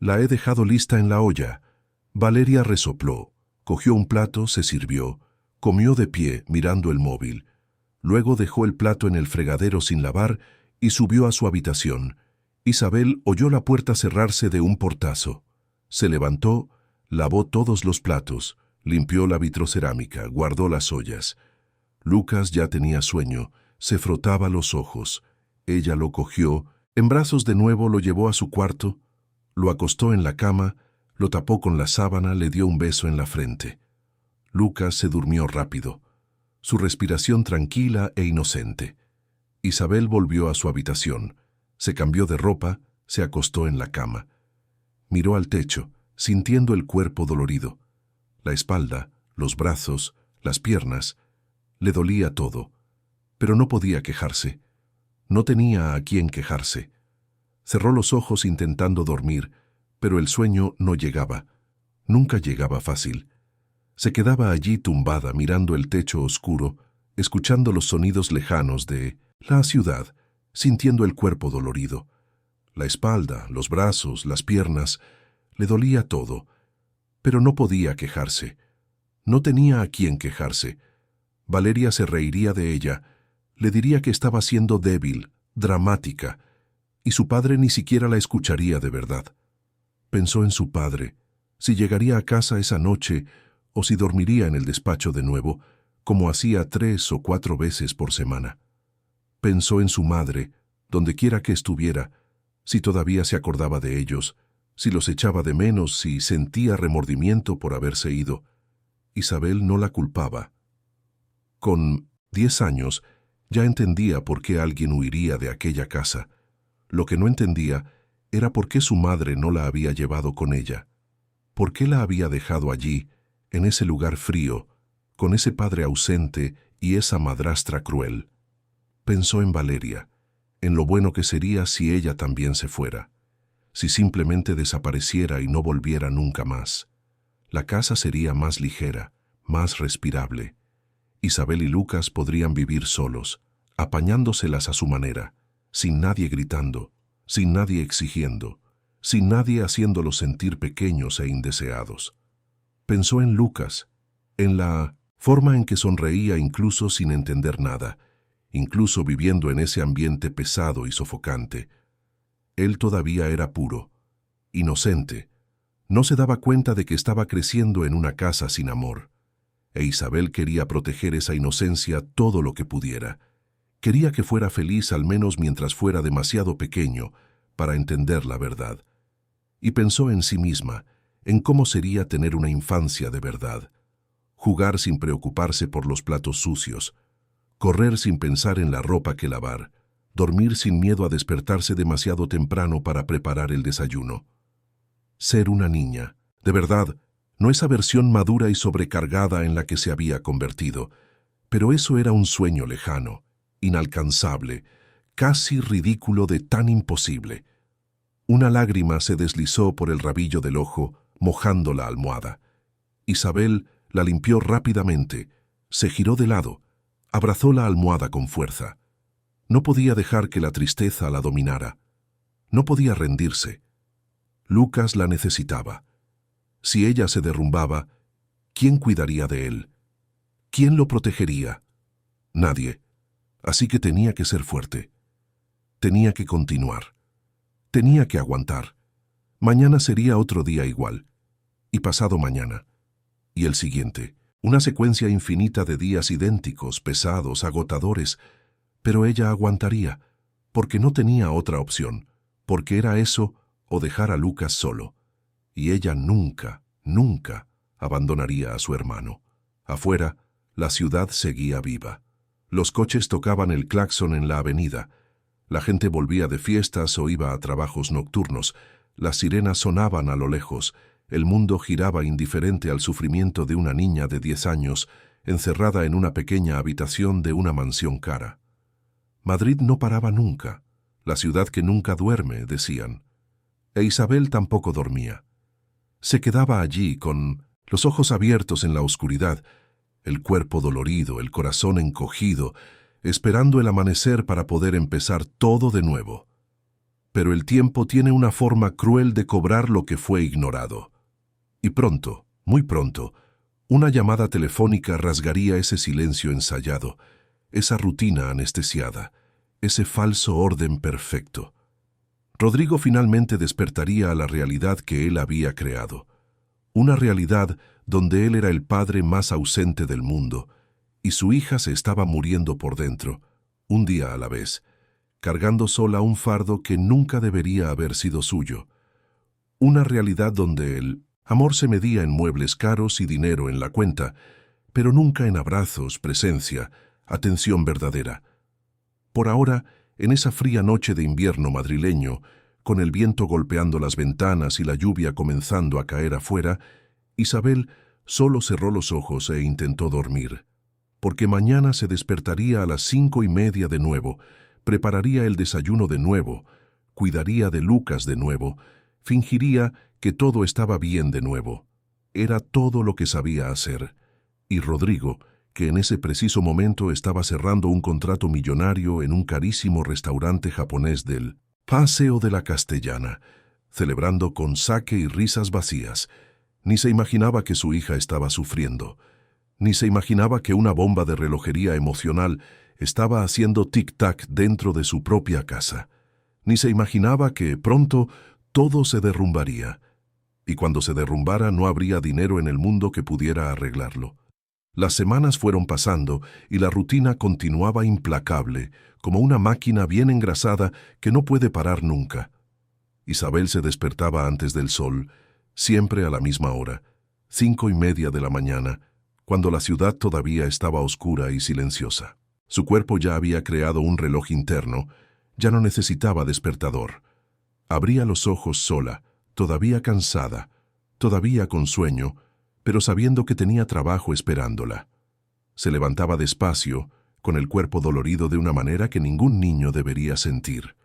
«La he dejado lista en la olla». Valeria resopló, cogió un plato, se sirvió, comió de pie, mirando el móvil. Luego dejó el plato en el fregadero sin lavar y subió a su habitación. Isabel oyó la puerta cerrarse de un portazo. Se levantó, lavó todos los platos, limpió la vitrocerámica, guardó las ollas. Lucas ya tenía sueño, se frotaba los ojos. Ella lo cogió, en brazos de nuevo lo llevó a su cuarto, lo acostó en la cama, lo tapó con la sábana, le dio un beso en la frente. Lucas se durmió rápido, su respiración tranquila e inocente. Isabel volvió a su habitación, se cambió de ropa, se acostó en la cama. Miró al techo, sintiendo el cuerpo dolorido. La espalda, los brazos, las piernas. Le dolía todo, pero no podía quejarse. No tenía a quién quejarse. Cerró los ojos intentando dormir, pero el sueño no llegaba. Nunca llegaba fácil. Se quedaba allí tumbada mirando el techo oscuro, escuchando los sonidos lejanos de la ciudad, sintiendo el cuerpo dolorido. La espalda, los brazos, las piernas, le dolía todo, pero no podía quejarse. No tenía a quién quejarse. Valeria se reiría de ella, le diría que estaba siendo débil, dramática, y su padre ni siquiera la escucharía de verdad. Pensó en su padre, si llegaría a casa esa noche o si dormiría en el despacho de nuevo, como hacía 3 o 4 veces por semana. Pensó en su madre, donde quiera que estuviera, si todavía se acordaba de ellos, si los echaba de menos, si sentía remordimiento por haberse ido. Isabel no la culpaba. Con 10 años ya entendía por qué alguien huiría de aquella casa. Lo que no entendía era por qué su madre no la había llevado con ella. ¿Por qué la había dejado allí, en ese lugar frío, con ese padre ausente y esa madrastra cruel? Pensó en Valeria, en lo bueno que sería si ella también se fuera, si simplemente desapareciera y no volviera nunca más. La casa sería más ligera, más respirable. Isabel y Lucas podrían vivir solos, apañándoselas a su manera, sin nadie gritando, sin nadie exigiendo, sin nadie haciéndolos sentir pequeños e indeseados. Pensó en Lucas, en la forma en que sonreía incluso sin entender nada, incluso viviendo en ese ambiente pesado y sofocante. Él todavía era puro, inocente. No se daba cuenta de que estaba creciendo en una casa sin amor. E Isabel quería proteger esa inocencia todo lo que pudiera. Quería que fuera feliz al menos mientras fuera demasiado pequeño para entender la verdad. Y pensó en sí misma, en cómo sería tener una infancia de verdad. Jugar sin preocuparse por los platos sucios, correr sin pensar en la ropa que lavar, dormir sin miedo a despertarse demasiado temprano para preparar el desayuno. Ser una niña, de verdad, no esa versión madura y sobrecargada en la que se había convertido, pero eso era un sueño lejano, inalcanzable, casi ridículo de tan imposible. Una lágrima se deslizó por el rabillo del ojo, mojando la almohada. Isabel la limpió rápidamente, se giró de lado, abrazó la almohada con fuerza. No podía dejar que la tristeza la dominara. No podía rendirse. Lucas la necesitaba. Si ella se derrumbaba, ¿quién cuidaría de él? ¿Quién lo protegería? Nadie. Así que tenía que ser fuerte. Tenía que continuar. Tenía que aguantar. Mañana sería otro día igual. Y pasado mañana. Y el siguiente. Una secuencia infinita de días idénticos, pesados, agotadores. Pero ella aguantaría, porque no tenía otra opción, porque era eso o dejar a Lucas solo. Y ella nunca, nunca abandonaría a su hermano. Afuera, la ciudad seguía viva. Los coches tocaban el claxon en la avenida. La gente volvía de fiestas o iba a trabajos nocturnos. Las sirenas sonaban a lo lejos. El mundo giraba indiferente al sufrimiento de una niña de 10 años, encerrada en una pequeña habitación de una mansión cara. Madrid no paraba nunca. La ciudad que nunca duerme, decían. E Isabel tampoco dormía. Se quedaba allí con los ojos abiertos en la oscuridad, el cuerpo dolorido, el corazón encogido, esperando el amanecer para poder empezar todo de nuevo. Pero el tiempo tiene una forma cruel de cobrar lo que fue ignorado. Y pronto, muy pronto, una llamada telefónica rasgaría ese silencio ensayado, esa rutina anestesiada, ese falso orden perfecto. Rodrigo finalmente despertaría a la realidad que él había creado. Una realidad donde él era el padre más ausente del mundo, y su hija se estaba muriendo por dentro, un día a la vez, cargando sola un fardo que nunca debería haber sido suyo. Una realidad donde el amor se medía en muebles caros y dinero en la cuenta, pero nunca en abrazos, presencia, atención verdadera. Por ahora, en esa fría noche de invierno madrileño, con el viento golpeando las ventanas y la lluvia comenzando a caer afuera, Isabel solo cerró los ojos e intentó dormir, porque mañana se despertaría a las 5:30 de nuevo, prepararía el desayuno de nuevo, cuidaría de Lucas de nuevo, fingiría que todo estaba bien de nuevo. Era todo lo que sabía hacer. Y Rodrigo, que en ese preciso momento estaba cerrando un contrato millonario en un carísimo restaurante japonés del Paseo de la Castellana, celebrando con sake y risas vacías, ni se imaginaba que su hija estaba sufriendo, ni se imaginaba que una bomba de relojería emocional estaba haciendo tic-tac dentro de su propia casa, ni se imaginaba que pronto todo se derrumbaría, y cuando se derrumbara no habría dinero en el mundo que pudiera arreglarlo. Las semanas fueron pasando y la rutina continuaba implacable, como una máquina bien engrasada que no puede parar nunca. Isabel se despertaba antes del sol, siempre a la misma hora, 5:30 de la mañana, cuando la ciudad todavía estaba oscura y silenciosa. Su cuerpo ya había creado un reloj interno, ya no necesitaba despertador. Abría los ojos sola, todavía cansada, todavía con sueño, pero sabiendo que tenía trabajo esperándola. Se levantaba despacio, con el cuerpo dolorido de una manera que ningún niño debería sentir.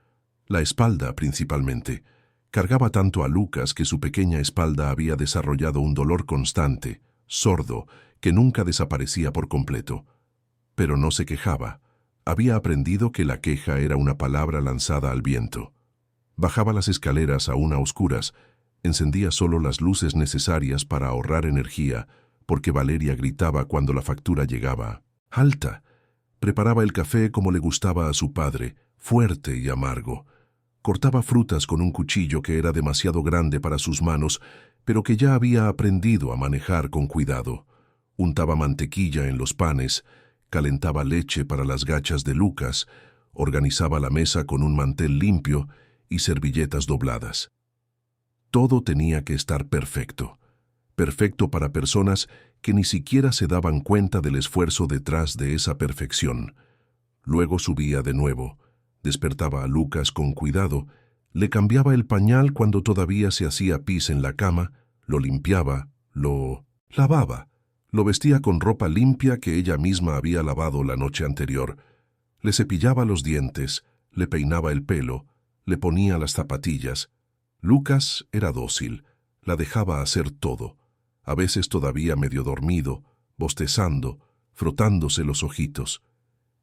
La espalda, principalmente. Cargaba tanto a Lucas que su pequeña espalda había desarrollado un dolor constante, sordo, que nunca desaparecía por completo. Pero no se quejaba. Había aprendido que la queja era una palabra lanzada al viento. Bajaba las escaleras aún a oscuras, encendía solo las luces necesarias para ahorrar energía, porque Valeria gritaba cuando la factura llegaba. ¡Alta! Preparaba el café como le gustaba a su padre, fuerte y amargo. Cortaba frutas con un cuchillo que era demasiado grande para sus manos, pero que ya había aprendido a manejar con cuidado. Untaba mantequilla en los panes, calentaba leche para las gachas de Lucas, organizaba la mesa con un mantel limpio y servilletas dobladas. Todo tenía que estar perfecto. Perfecto para personas que ni siquiera se daban cuenta del esfuerzo detrás de esa perfección. Luego subía de nuevo, despertaba a Lucas con cuidado, le cambiaba el pañal cuando todavía se hacía pis en la cama, lo limpiaba, lo lavaba, lo vestía con ropa limpia que ella misma había lavado la noche anterior, le cepillaba los dientes, le peinaba el pelo, le ponía las zapatillas. Lucas era dócil, la dejaba hacer todo, a veces todavía medio dormido, bostezando, frotándose los ojitos.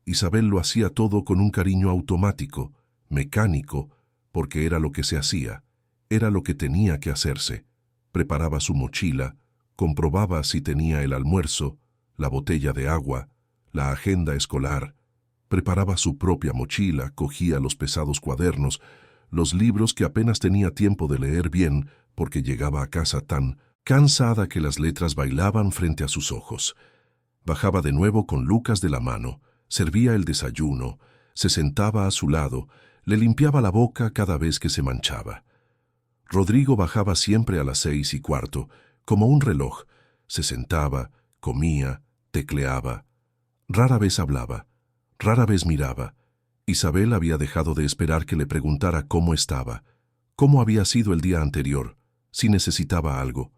Isabel lo hacía todo con un cariño automático, mecánico, porque era lo que se hacía, era lo que tenía que hacerse. Preparaba su mochila, comprobaba si tenía el almuerzo, la botella de agua, la agenda escolar. Preparaba su propia mochila, cogía los pesados cuadernos, los libros que apenas tenía tiempo de leer bien porque llegaba a casa tan cansada que las letras bailaban frente a sus ojos. Bajaba de nuevo con Lucas de la mano, servía el desayuno, se sentaba a su lado, le limpiaba la boca cada vez que se manchaba. Rodrigo bajaba siempre a las 6:15, como un reloj, se sentaba, comía, tecleaba. Rara vez hablaba, rara vez miraba. Isabel había dejado de esperar que le preguntara cómo estaba, cómo había sido el día anterior, si necesitaba algo.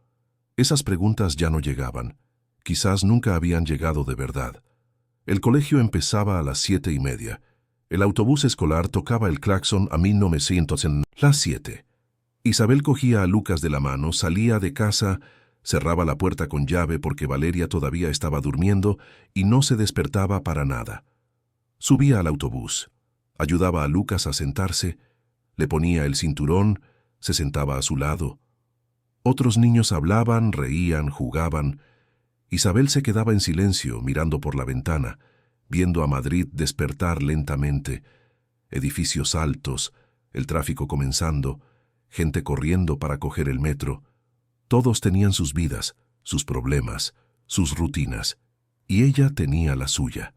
Esas preguntas ya no llegaban. Quizás nunca habían llegado de verdad. El colegio empezaba a las 7:30. El autobús escolar tocaba el claxon a 1900 en las 7. Isabel cogía a Lucas de la mano, salía de casa, cerraba la puerta con llave porque Valeria todavía estaba durmiendo y no se despertaba para nada. Subía al autobús. Ayudaba a Lucas a sentarse, le ponía el cinturón, se sentaba a su lado. Otros niños hablaban, reían, jugaban. Isabel se quedaba en silencio, mirando por la ventana, viendo a Madrid despertar lentamente, edificios altos, el tráfico comenzando, gente corriendo para coger el metro. Todos tenían sus vidas, sus problemas, sus rutinas, y ella tenía la suya.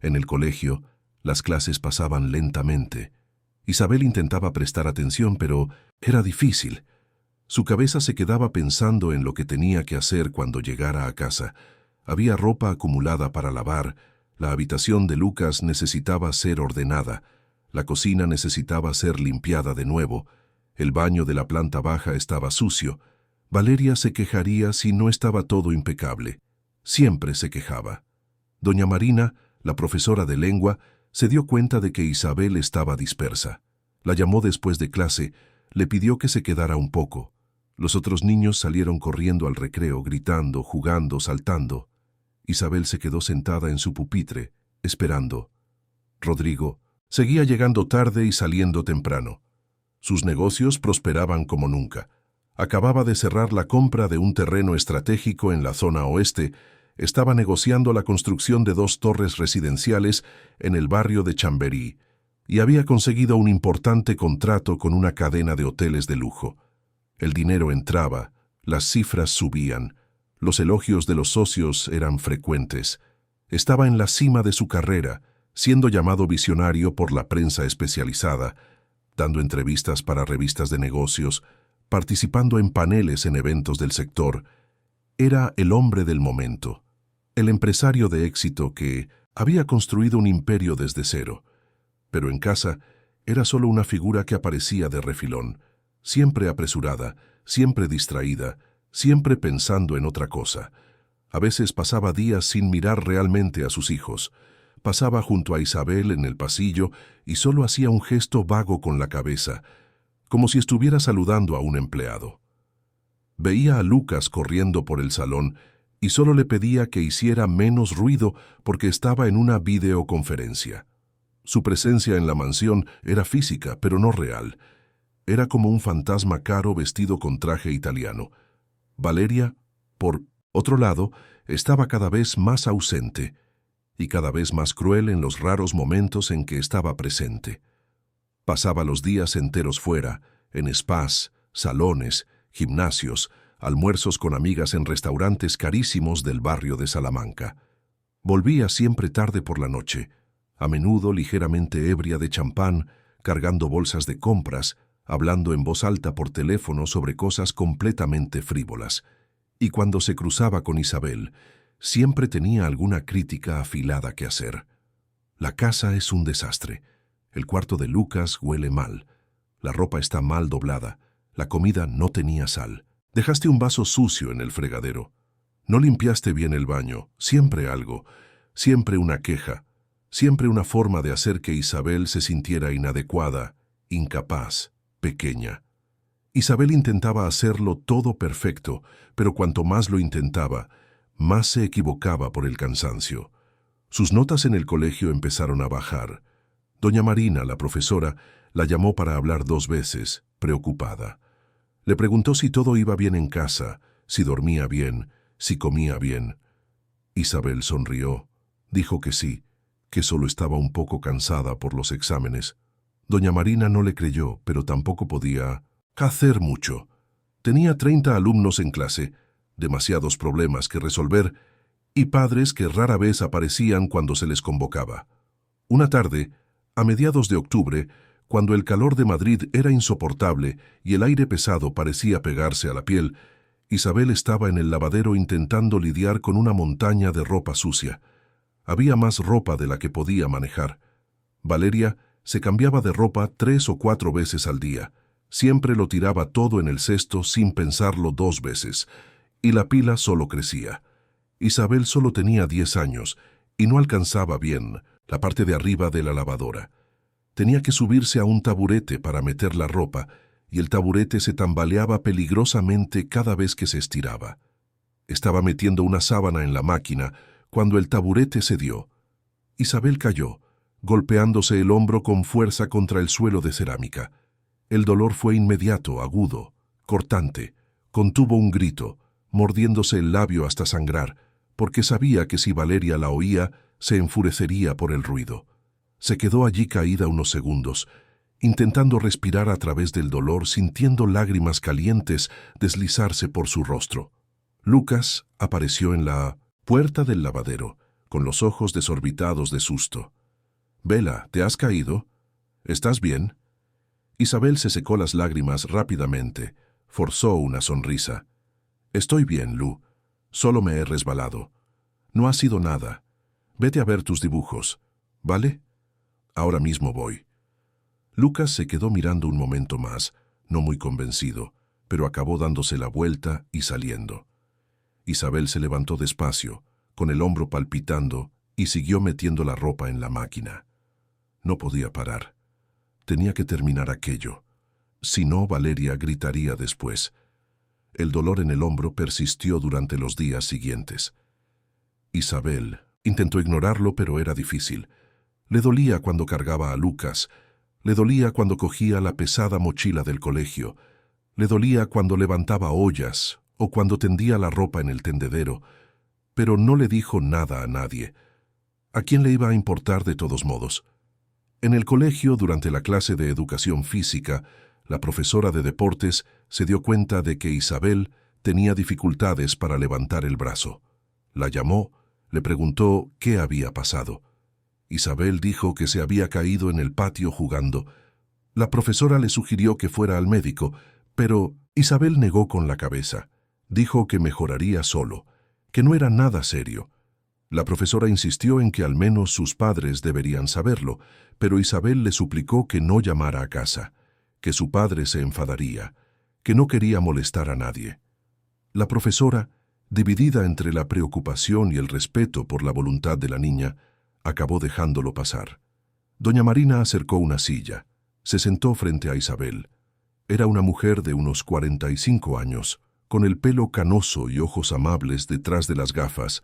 En el colegio, las clases pasaban lentamente. Isabel intentaba prestar atención, pero era difícil. Su cabeza se quedaba pensando en lo que tenía que hacer cuando llegara a casa. Había ropa acumulada para lavar, la habitación de Lucas necesitaba ser ordenada, la cocina necesitaba ser limpiada de nuevo, el baño de la planta baja estaba sucio. Valeria se quejaría si no estaba todo impecable. Siempre se quejaba. Doña Marina, la profesora de lengua, Se dio cuenta de que Isabel estaba dispersa. La llamó después de clase, le pidió que se quedara un poco. Los otros niños salieron corriendo al recreo, gritando, jugando, saltando. Isabel se quedó sentada en su pupitre, esperando. Rodrigo seguía llegando tarde y saliendo temprano. Sus negocios prosperaban como nunca. Acababa de cerrar la compra de un terreno estratégico en la zona oeste. Estaba negociando la construcción de 2 torres residenciales en el barrio de Chamberí y había conseguido un importante contrato con una cadena de hoteles de lujo. El dinero entraba, las cifras subían, los elogios de los socios eran frecuentes. Estaba en la cima de su carrera, siendo llamado visionario por la prensa especializada, dando entrevistas para revistas de negocios, participando en paneles en eventos del sector. Era el hombre del momento, el empresario de éxito que había construido un imperio desde cero. Pero en casa era solo una figura que aparecía de refilón, siempre apresurada, siempre distraída, siempre pensando en otra cosa. A veces pasaba días sin mirar realmente a sus hijos. Pasaba junto a Isabel en el pasillo y solo hacía un gesto vago con la cabeza, como si estuviera saludando a un empleado. Veía a Lucas corriendo por el salón y solo le pedía que hiciera menos ruido porque estaba en una videoconferencia. Su presencia en la mansión era física, pero no real. Era como un fantasma caro vestido con traje italiano. Valeria, por otro lado, estaba cada vez más ausente y cada vez más cruel en los raros momentos en que estaba presente. Pasaba los días enteros fuera, en spas, salones, gimnasios, almuerzos con amigas en restaurantes carísimos del barrio de Salamanca. Volvía siempre tarde por la noche, a menudo ligeramente ebria de champán, cargando bolsas de compras, hablando en voz alta por teléfono sobre cosas completamente frívolas. Y cuando se cruzaba con Isabel, siempre tenía alguna crítica afilada que hacer. La casa es un desastre. El cuarto de Lucas huele mal. La ropa está mal doblada. La comida no tenía sal. Dejaste un vaso sucio en el fregadero. No limpiaste bien el baño. Siempre algo. Siempre una queja. Siempre una forma de hacer que Isabel se sintiera inadecuada, incapaz, pequeña. Isabel intentaba hacerlo todo perfecto, pero cuanto más lo intentaba, más se equivocaba por el cansancio. Sus notas en el colegio empezaron a bajar. Doña Marina, la profesora, la llamó para hablar 2 veces, preocupada. Le preguntó si todo iba bien en casa, si dormía bien, si comía bien. Isabel sonrió. Dijo que sí, que solo estaba un poco cansada por los exámenes. Doña Marina no le creyó, pero tampoco podía hacer mucho. Tenía 30 alumnos en clase, demasiados problemas que resolver y padres que rara vez aparecían cuando se les convocaba. Una tarde, a mediados de octubre, cuando el calor de Madrid era insoportable y el aire pesado parecía pegarse a la piel, Isabel estaba en el lavadero intentando lidiar con una montaña de ropa sucia. Había más ropa de la que podía manejar. Valeria se cambiaba de ropa 3 o 4 veces al día. Siempre lo tiraba todo en el cesto sin pensarlo 2 veces, y la pila solo crecía. Isabel solo tenía 10 años y no alcanzaba bien la parte de arriba de la lavadora. Tenía que subirse a un taburete para meter la ropa, y el taburete se tambaleaba peligrosamente cada vez que se estiraba. Estaba metiendo una sábana en la máquina cuando el taburete cedió. Isabel cayó, golpeándose el hombro con fuerza contra el suelo de cerámica. El dolor fue inmediato, agudo, cortante. Contuvo un grito, mordiéndose el labio hasta sangrar, porque sabía que si Valeria la oía, se enfurecería por el ruido. Se quedó allí caída unos segundos, intentando respirar a través del dolor, sintiendo lágrimas calientes deslizarse por su rostro. Lucas apareció en la puerta del lavadero, con los ojos desorbitados de susto. «Vela, ¿te has caído? ¿Estás bien?» Isabel se secó las lágrimas rápidamente, forzó una sonrisa. «Estoy bien, Lu. Solo me he resbalado. No ha sido nada. Vete a ver tus dibujos, ¿vale? Ahora mismo voy». Lucas se quedó mirando un momento más, no muy convencido, pero acabó dándose la vuelta y saliendo. Isabel se levantó despacio, con el hombro palpitando, y siguió metiendo la ropa en la máquina. No podía parar. Tenía que terminar aquello. Si no, Valeria gritaría después. El dolor en el hombro persistió durante los días siguientes. Isabel intentó ignorarlo, pero era difícil. Le dolía cuando cargaba a Lucas, le dolía cuando cogía la pesada mochila del colegio, le dolía cuando levantaba ollas o cuando tendía la ropa en el tendedero, pero no le dijo nada a nadie. ¿A quién le iba a importar de todos modos? En el colegio, durante la clase de educación física, la profesora de deportes se dio cuenta de que Isabel tenía dificultades para levantar el brazo. La llamó, le preguntó qué había pasado. Isabel dijo que se había caído en el patio jugando. La profesora le sugirió que fuera al médico, pero Isabel negó con la cabeza. Dijo que mejoraría solo, que no era nada serio. La profesora insistió en que al menos sus padres deberían saberlo, pero Isabel le suplicó que no llamara a casa, que su padre se enfadaría, que no quería molestar a nadie. La profesora, dividida entre la preocupación y el respeto por la voluntad de la niña, acabó dejándolo pasar. Doña Marina acercó una silla, se sentó frente a Isabel. Era una mujer de unos 45 años, con el pelo canoso y ojos amables detrás de las gafas.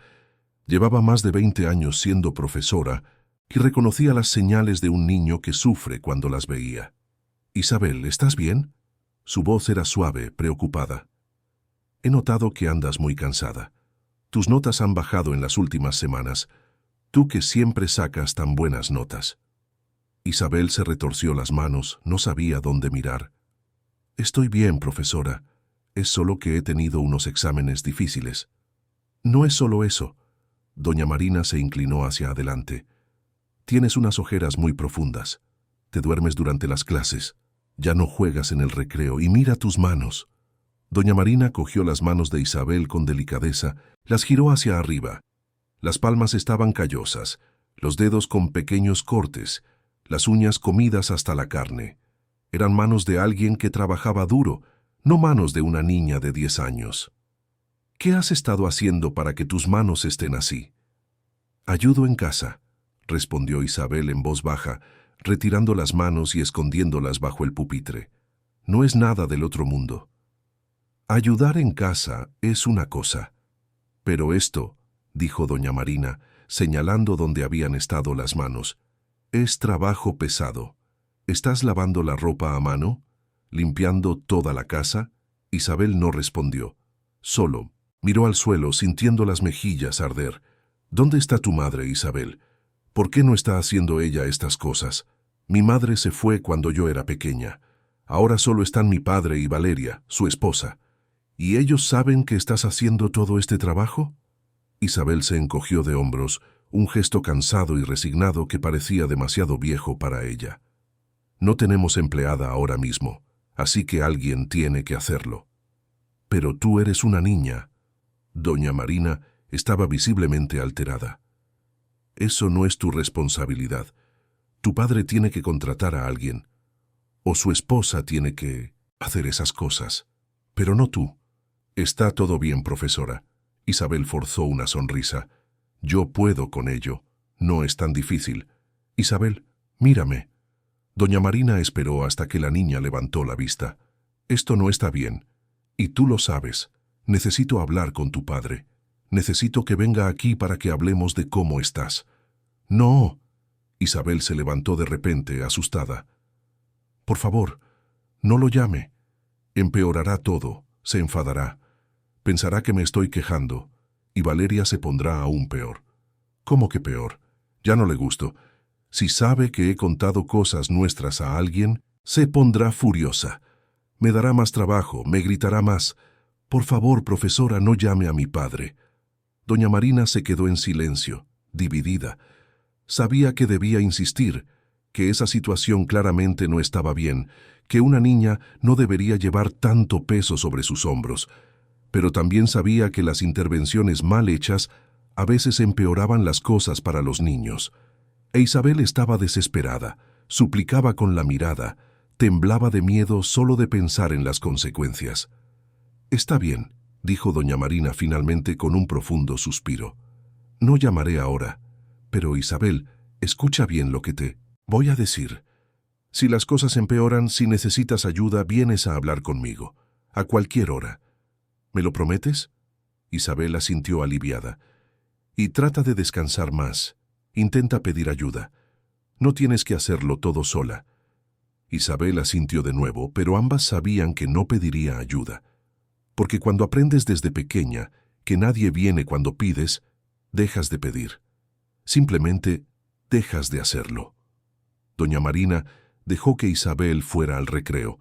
Llevaba más de 20 años siendo profesora y reconocía las señales de un niño que sufre cuando las veía. «Isabel, ¿estás bien?» Su voz era suave, preocupada. «He notado que andas muy cansada. Tus notas han bajado en las últimas semanas. Tú que siempre sacas tan buenas notas». Isabel se retorció las manos, no sabía dónde mirar. «Estoy bien, profesora. Es solo que he tenido unos exámenes difíciles». «No es solo eso». Doña Marina se inclinó hacia adelante. «Tienes unas ojeras muy profundas. Te duermes durante las clases. Ya no juegas en el recreo y mira tus manos». Doña Marina cogió las manos de Isabel con delicadeza, las giró hacia arriba. Las palmas estaban callosas, los dedos con pequeños cortes, las uñas comidas hasta la carne. Eran manos de alguien que trabajaba duro, no manos de una niña de 10 años. «¿Qué has estado haciendo para que tus manos estén así?» «Ayudo en casa», respondió Isabel en voz baja, retirando las manos y escondiéndolas bajo el pupitre. «No es nada del otro mundo». «Ayudar en casa es una cosa. Pero esto», dijo doña Marina, señalando donde habían estado las manos, «es trabajo pesado. ¿Estás lavando la ropa a mano? ¿Limpiando toda la casa?» Isabel no respondió. Solo miró al suelo, sintiendo las mejillas arder. «¿Dónde está tu madre, Isabel? ¿Por qué no está haciendo ella estas cosas? Mi madre se fue cuando yo era pequeña. Ahora solo están mi padre y Valeria, su esposa. ¿Y ellos saben que estás haciendo todo este trabajo?» Isabel se encogió de hombros, un gesto cansado y resignado que parecía demasiado viejo para ella. «No tenemos empleada ahora mismo, así que alguien tiene que hacerlo». «Pero tú eres una niña». Doña Marina estaba visiblemente alterada. «Eso no es tu responsabilidad. Tu padre tiene que contratar a alguien, o su esposa tiene que hacer esas cosas, pero no tú». «Está todo bien, profesora». Isabel forzó una sonrisa. «Yo puedo con ello. No es tan difícil. Isabel, mírame». Doña Marina esperó hasta que la niña levantó la vista. «Esto no está bien. Y tú lo sabes. Necesito hablar con tu padre. Necesito que venga aquí para que hablemos de cómo estás». «No». Isabel se levantó de repente, asustada. «Por favor, no lo llame. Empeorará todo. Se enfadará. Pensará que me estoy quejando, y Valeria se pondrá aún peor». «¿Cómo que peor? Ya no le gusto. Si sabe que he contado cosas nuestras a alguien, se pondrá furiosa. Me dará más trabajo, me gritará más. Por favor, profesora, no llame a mi padre». Doña Marina se quedó en silencio, dividida. Sabía que debía insistir, que esa situación claramente no estaba bien, que una niña no debería llevar tanto peso sobre sus hombros, pero también sabía que las intervenciones mal hechas a veces empeoraban las cosas para los niños. E Isabel estaba desesperada, suplicaba con la mirada, temblaba de miedo solo de pensar en las consecuencias. «Está bien», dijo doña Marina finalmente con un profundo suspiro. «No llamaré ahora. Pero Isabel, escucha bien lo que te Voy a decir, si las cosas empeoran, si necesitas ayuda, vienes a hablar conmigo, a cualquier hora. ¿Me lo prometes? Isabel asintió aliviada. Y trata de descansar más. Intenta pedir ayuda. No tienes que hacerlo todo sola. Isabel asintió de nuevo, pero ambas sabían que no pediría ayuda. Porque cuando aprendes desde pequeña que nadie viene cuando pides, dejas de pedir. Simplemente dejas de hacerlo. Doña Marina dejó que Isabel fuera al recreo,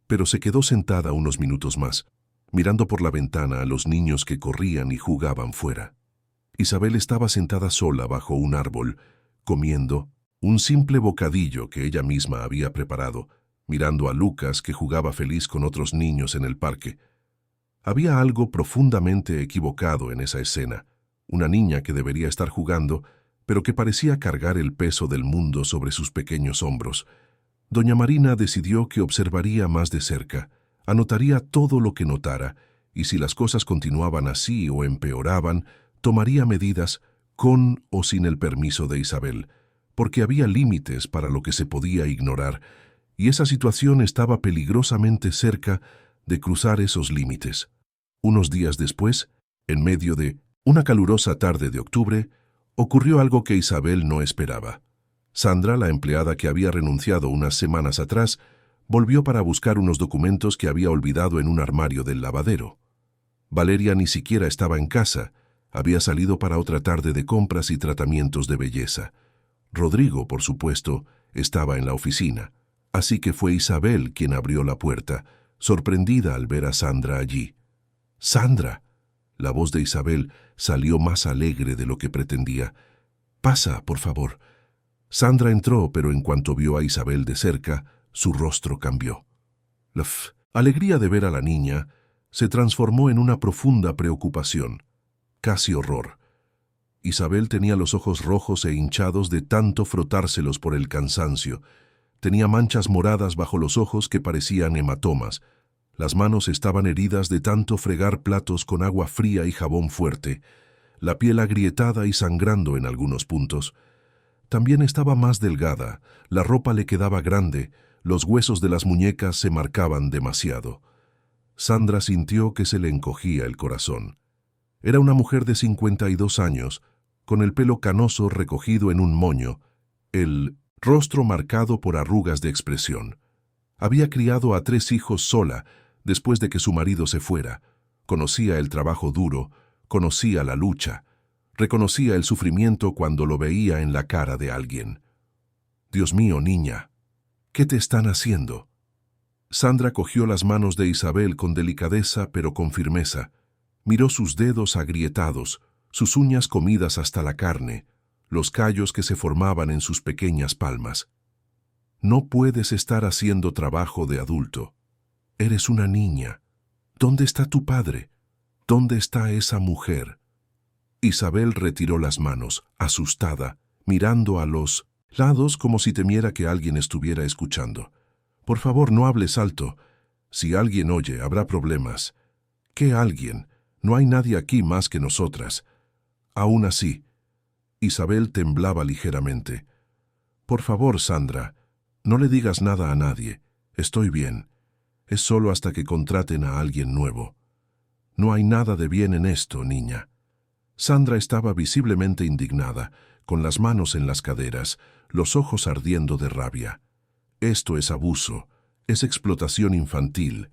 pero se quedó sentada unos minutos más, mirando por la ventana a los niños que corrían y jugaban fuera. Isabel estaba sentada sola bajo un árbol, comiendo un simple bocadillo que ella misma había preparado, mirando a Lucas que jugaba feliz con otros niños en el parque. Había algo profundamente equivocado en esa escena, una niña que debería estar jugando, pero que parecía cargar el peso del mundo sobre sus pequeños hombros. Doña Marina decidió que observaría más de cerca, anotaría todo lo que notara, y si las cosas continuaban así o empeoraban, tomaría medidas con o sin el permiso de Isabel, porque había límites para lo que se podía ignorar, y esa situación estaba peligrosamente cerca de cruzar esos límites. Unos días después, en medio de una calurosa tarde de octubre, ocurrió algo que Isabel no esperaba. Sandra, la empleada que había renunciado unas semanas atrás, volvió para buscar unos documentos que había olvidado en un armario del lavadero. Valeria ni siquiera estaba en casa, había salido para otra tarde de compras y tratamientos de belleza. Rodrigo, por supuesto, estaba en la oficina, así que fue Isabel quien abrió la puerta, sorprendida al ver a Sandra allí. ¡Sandra! La voz de Isabel salió más alegre de lo que pretendía. «Pasa, por favor». Sandra entró, pero en cuanto vio a Isabel de cerca, su rostro cambió. La alegría de ver a la niña se transformó en una profunda preocupación, casi horror. Isabel tenía los ojos rojos e hinchados de tanto frotárselos por el cansancio. Tenía manchas moradas bajo los ojos que parecían hematomas. Las manos estaban heridas de tanto fregar platos con agua fría y jabón fuerte, la piel agrietada y sangrando en algunos puntos. También estaba más delgada, la ropa le quedaba grande, los huesos de las muñecas se marcaban demasiado. Sandra sintió que se le encogía el corazón. Era una mujer de 52 años, con el pelo canoso recogido en un moño, el rostro marcado por arrugas de expresión. Había criado a 3 hijos sola, después de que su marido se fuera. Conocía el trabajo duro, conocía la lucha, reconocía el sufrimiento cuando lo veía en la cara de alguien. «Dios mío, niña, ¿qué te están haciendo?» Sandra cogió las manos de Isabel con delicadeza pero con firmeza. Miró sus dedos agrietados, sus uñas comidas hasta la carne, los callos que se formaban en sus pequeñas palmas. «No puedes estar haciendo trabajo de adulto. Eres una niña. ¿Dónde está tu padre? ¿Dónde está esa mujer?» Isabel retiró las manos, asustada, mirando a los lados como si temiera que alguien estuviera escuchando. «Por favor, no hables alto. Si alguien oye, habrá problemas». «¿Qué alguien? No hay nadie aquí más que nosotras». Aún así, Isabel temblaba ligeramente. «Por favor, Sandra, no le digas nada a nadie. Estoy bien. Es solo hasta que contraten a alguien nuevo. No hay nada de bien en esto, niña». Sandra estaba visiblemente indignada, con las manos en las caderas, los ojos ardiendo de rabia. «Esto es abuso, es explotación infantil.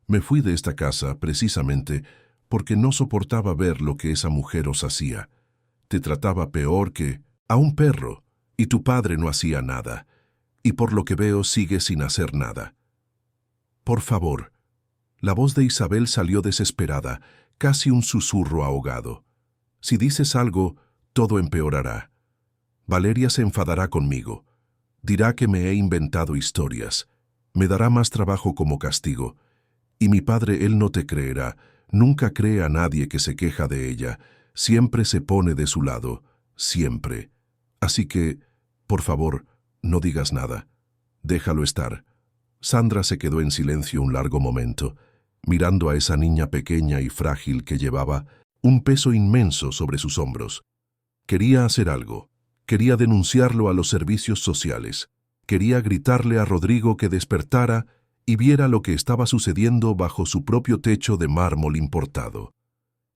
Me fui de esta casa precisamente porque no soportaba ver lo que esa mujer os hacía. Te trataba peor que a un perro, y tu padre no hacía nada, y por lo que veo sigue sin hacer nada. Por favor». La voz de Isabel salió desesperada, casi un susurro ahogado. «Si dices algo, todo empeorará. Valeria se enfadará conmigo. Dirá que me he inventado historias. Me dará más trabajo como castigo. Y mi padre, él no te creerá. Nunca cree a nadie que se queja de ella. Siempre se pone de su lado. Siempre. Así que, por favor, no digas nada. Déjalo estar». Sandra se quedó en silencio un largo momento, mirando a esa niña pequeña y frágil que llevaba un peso inmenso sobre sus hombros. Quería hacer algo. Quería denunciarlo a los servicios sociales. Quería gritarle a Rodrigo que despertara y viera lo que estaba sucediendo bajo su propio techo de mármol importado.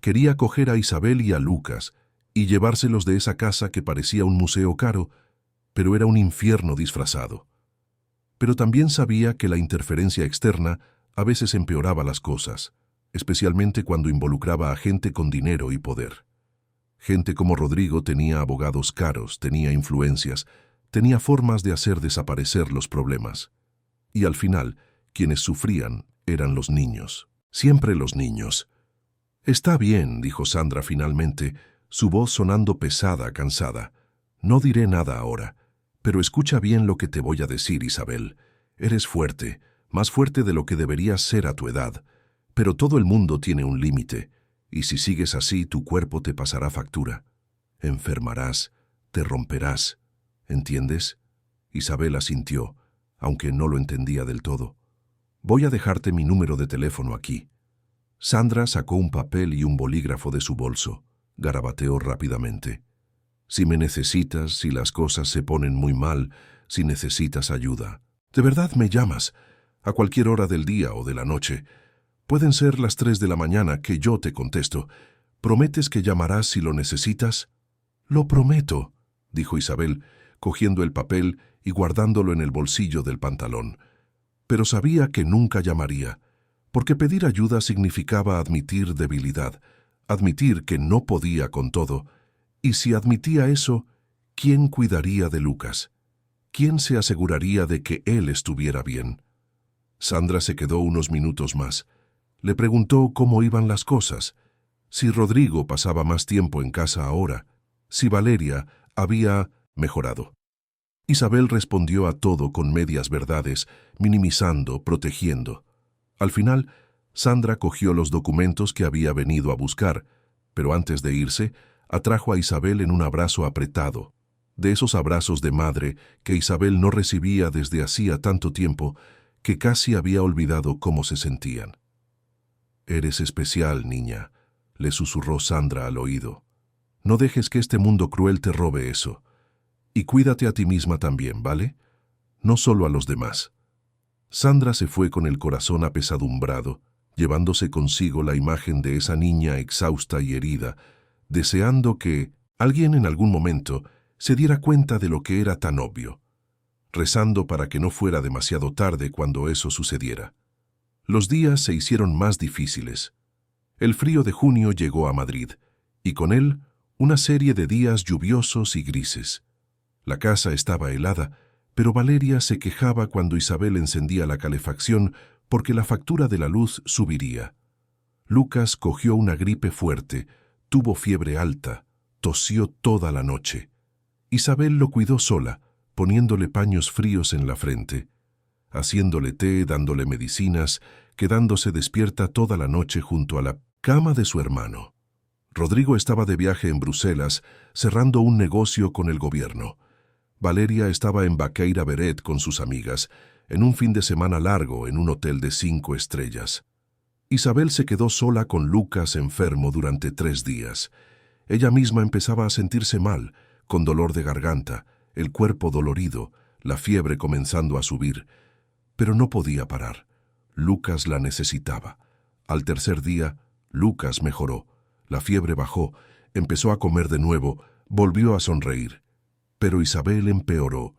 Quería coger a Isabel y a Lucas y llevárselos de esa casa que parecía un museo caro, pero era un infierno disfrazado. Pero también sabía que la interferencia externa a veces empeoraba las cosas, especialmente cuando involucraba a gente con dinero y poder. Gente como Rodrigo tenía abogados caros, tenía influencias, tenía formas de hacer desaparecer los problemas. Y al final, quienes sufrían eran los niños. Siempre los niños. «Está bien», dijo Sandra finalmente, su voz sonando pesada, cansada. «No diré nada ahora, pero escucha bien lo que te voy a decir, Isabel. Eres fuerte, más fuerte de lo que deberías ser a tu edad, pero todo el mundo tiene un límite, y si sigues así tu cuerpo te pasará factura. Enfermarás, te romperás. ¿Entiendes?» Isabel asintió, aunque no lo entendía del todo. «Voy a dejarte mi número de teléfono aquí». Sandra sacó un papel y un bolígrafo de su bolso. Garabateó rápidamente. «Si me necesitas, si las cosas se ponen muy mal, si necesitas ayuda. ¿De verdad me llamas? A cualquier hora del día o de la noche. Pueden ser las 3 de la mañana que yo te contesto. ¿Prometes que llamarás si lo necesitas?» «Lo prometo», dijo Isabel, cogiendo el papel y guardándolo en el bolsillo del pantalón. Pero sabía que nunca llamaría, porque pedir ayuda significaba admitir debilidad, admitir que no podía con todo, y si admitía eso, ¿quién cuidaría de Lucas? ¿Quién se aseguraría de que él estuviera bien? Sandra se quedó unos minutos más. Le preguntó cómo iban las cosas, si Rodrigo pasaba más tiempo en casa ahora, si Valeria había mejorado. Isabel respondió a todo con medias verdades, minimizando, protegiendo. Al final, Sandra cogió los documentos que había venido a buscar, pero antes de irse, atrajo a Isabel en un abrazo apretado, de esos abrazos de madre que Isabel no recibía desde hacía tanto tiempo que casi había olvidado cómo se sentían. «Eres especial, niña», le susurró Sandra al oído. «No dejes que este mundo cruel te robe eso. Y cuídate a ti misma también, ¿vale? No solo a los demás». Sandra se fue con el corazón apesadumbrado, llevándose consigo la imagen de esa niña exhausta y herida, deseando que alguien en algún momento se diera cuenta de lo que era tan obvio, rezando para que no fuera demasiado tarde cuando eso sucediera. Los días se hicieron más difíciles. El frío de junio llegó a Madrid, y con él una serie de días lluviosos y grises. La casa estaba helada, pero Valeria se quejaba cuando Isabel encendía la calefacción porque la factura de la luz subiría. Lucas cogió una gripe fuerte, tuvo fiebre alta, tosió toda la noche. Isabel lo cuidó sola, poniéndole paños fríos en la frente, haciéndole té, dándole medicinas, quedándose despierta toda la noche junto a la cama de su hermano. Rodrigo estaba de viaje en Bruselas, cerrando un negocio con el gobierno. Valeria estaba en Baqueira Beret con sus amigas, en un fin de semana largo en un hotel de 5 estrellas. Isabel se quedó sola con Lucas enfermo durante 3 días. Ella misma empezaba a sentirse mal, con dolor de garganta, el cuerpo dolorido, la fiebre comenzando a subir. Pero no podía parar. Lucas la necesitaba. Al tercer día, Lucas mejoró. La fiebre bajó, empezó a comer de nuevo, volvió a sonreír. Pero Isabel empeoró.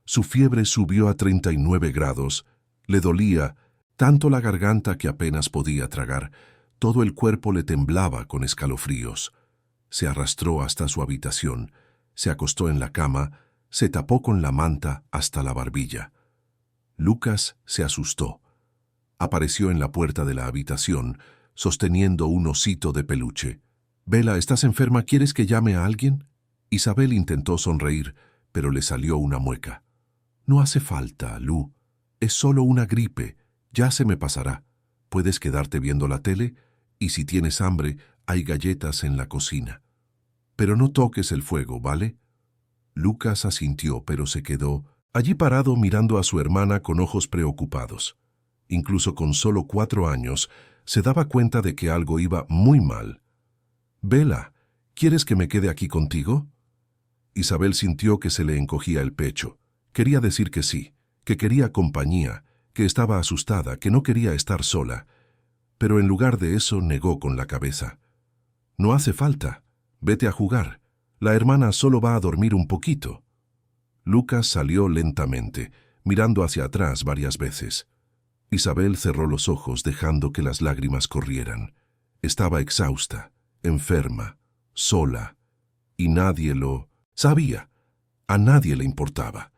Su fiebre subió a 39 grados. Le dolía tanto la garganta que apenas podía tragar. Todo el cuerpo le temblaba con escalofríos. Se arrastró hasta su habitación. Se acostó en la cama, se tapó con la manta hasta la barbilla. Lucas se asustó. Apareció en la puerta de la habitación, sosteniendo un osito de peluche. «Bella, ¿estás enferma? ¿Quieres que llame a alguien?» Isabel intentó sonreír, pero le salió una mueca. «No hace falta, Lu. Es solo una gripe. Ya se me pasará. Puedes quedarte viendo la tele y si tienes hambre, hay galletas en la cocina. Pero no toques el fuego, ¿vale?» Lucas asintió, pero se quedó allí parado mirando a su hermana con ojos preocupados. Incluso con solo 4 años, se daba cuenta de que algo iba muy mal. «Bella, ¿quieres que me quede aquí contigo?» Isabel sintió que se le encogía el pecho. Quería decir que sí, que quería compañía, que estaba asustada, que no quería estar sola. Pero en lugar de eso negó con la cabeza. «No hace falta. Vete a jugar. La hermana solo va a dormir un poquito». Lucas salió lentamente, mirando hacia atrás varias veces. Isabel cerró los ojos dejando que las lágrimas corrieran. Estaba exhausta, enferma, sola, y nadie lo sabía. A nadie le importaba.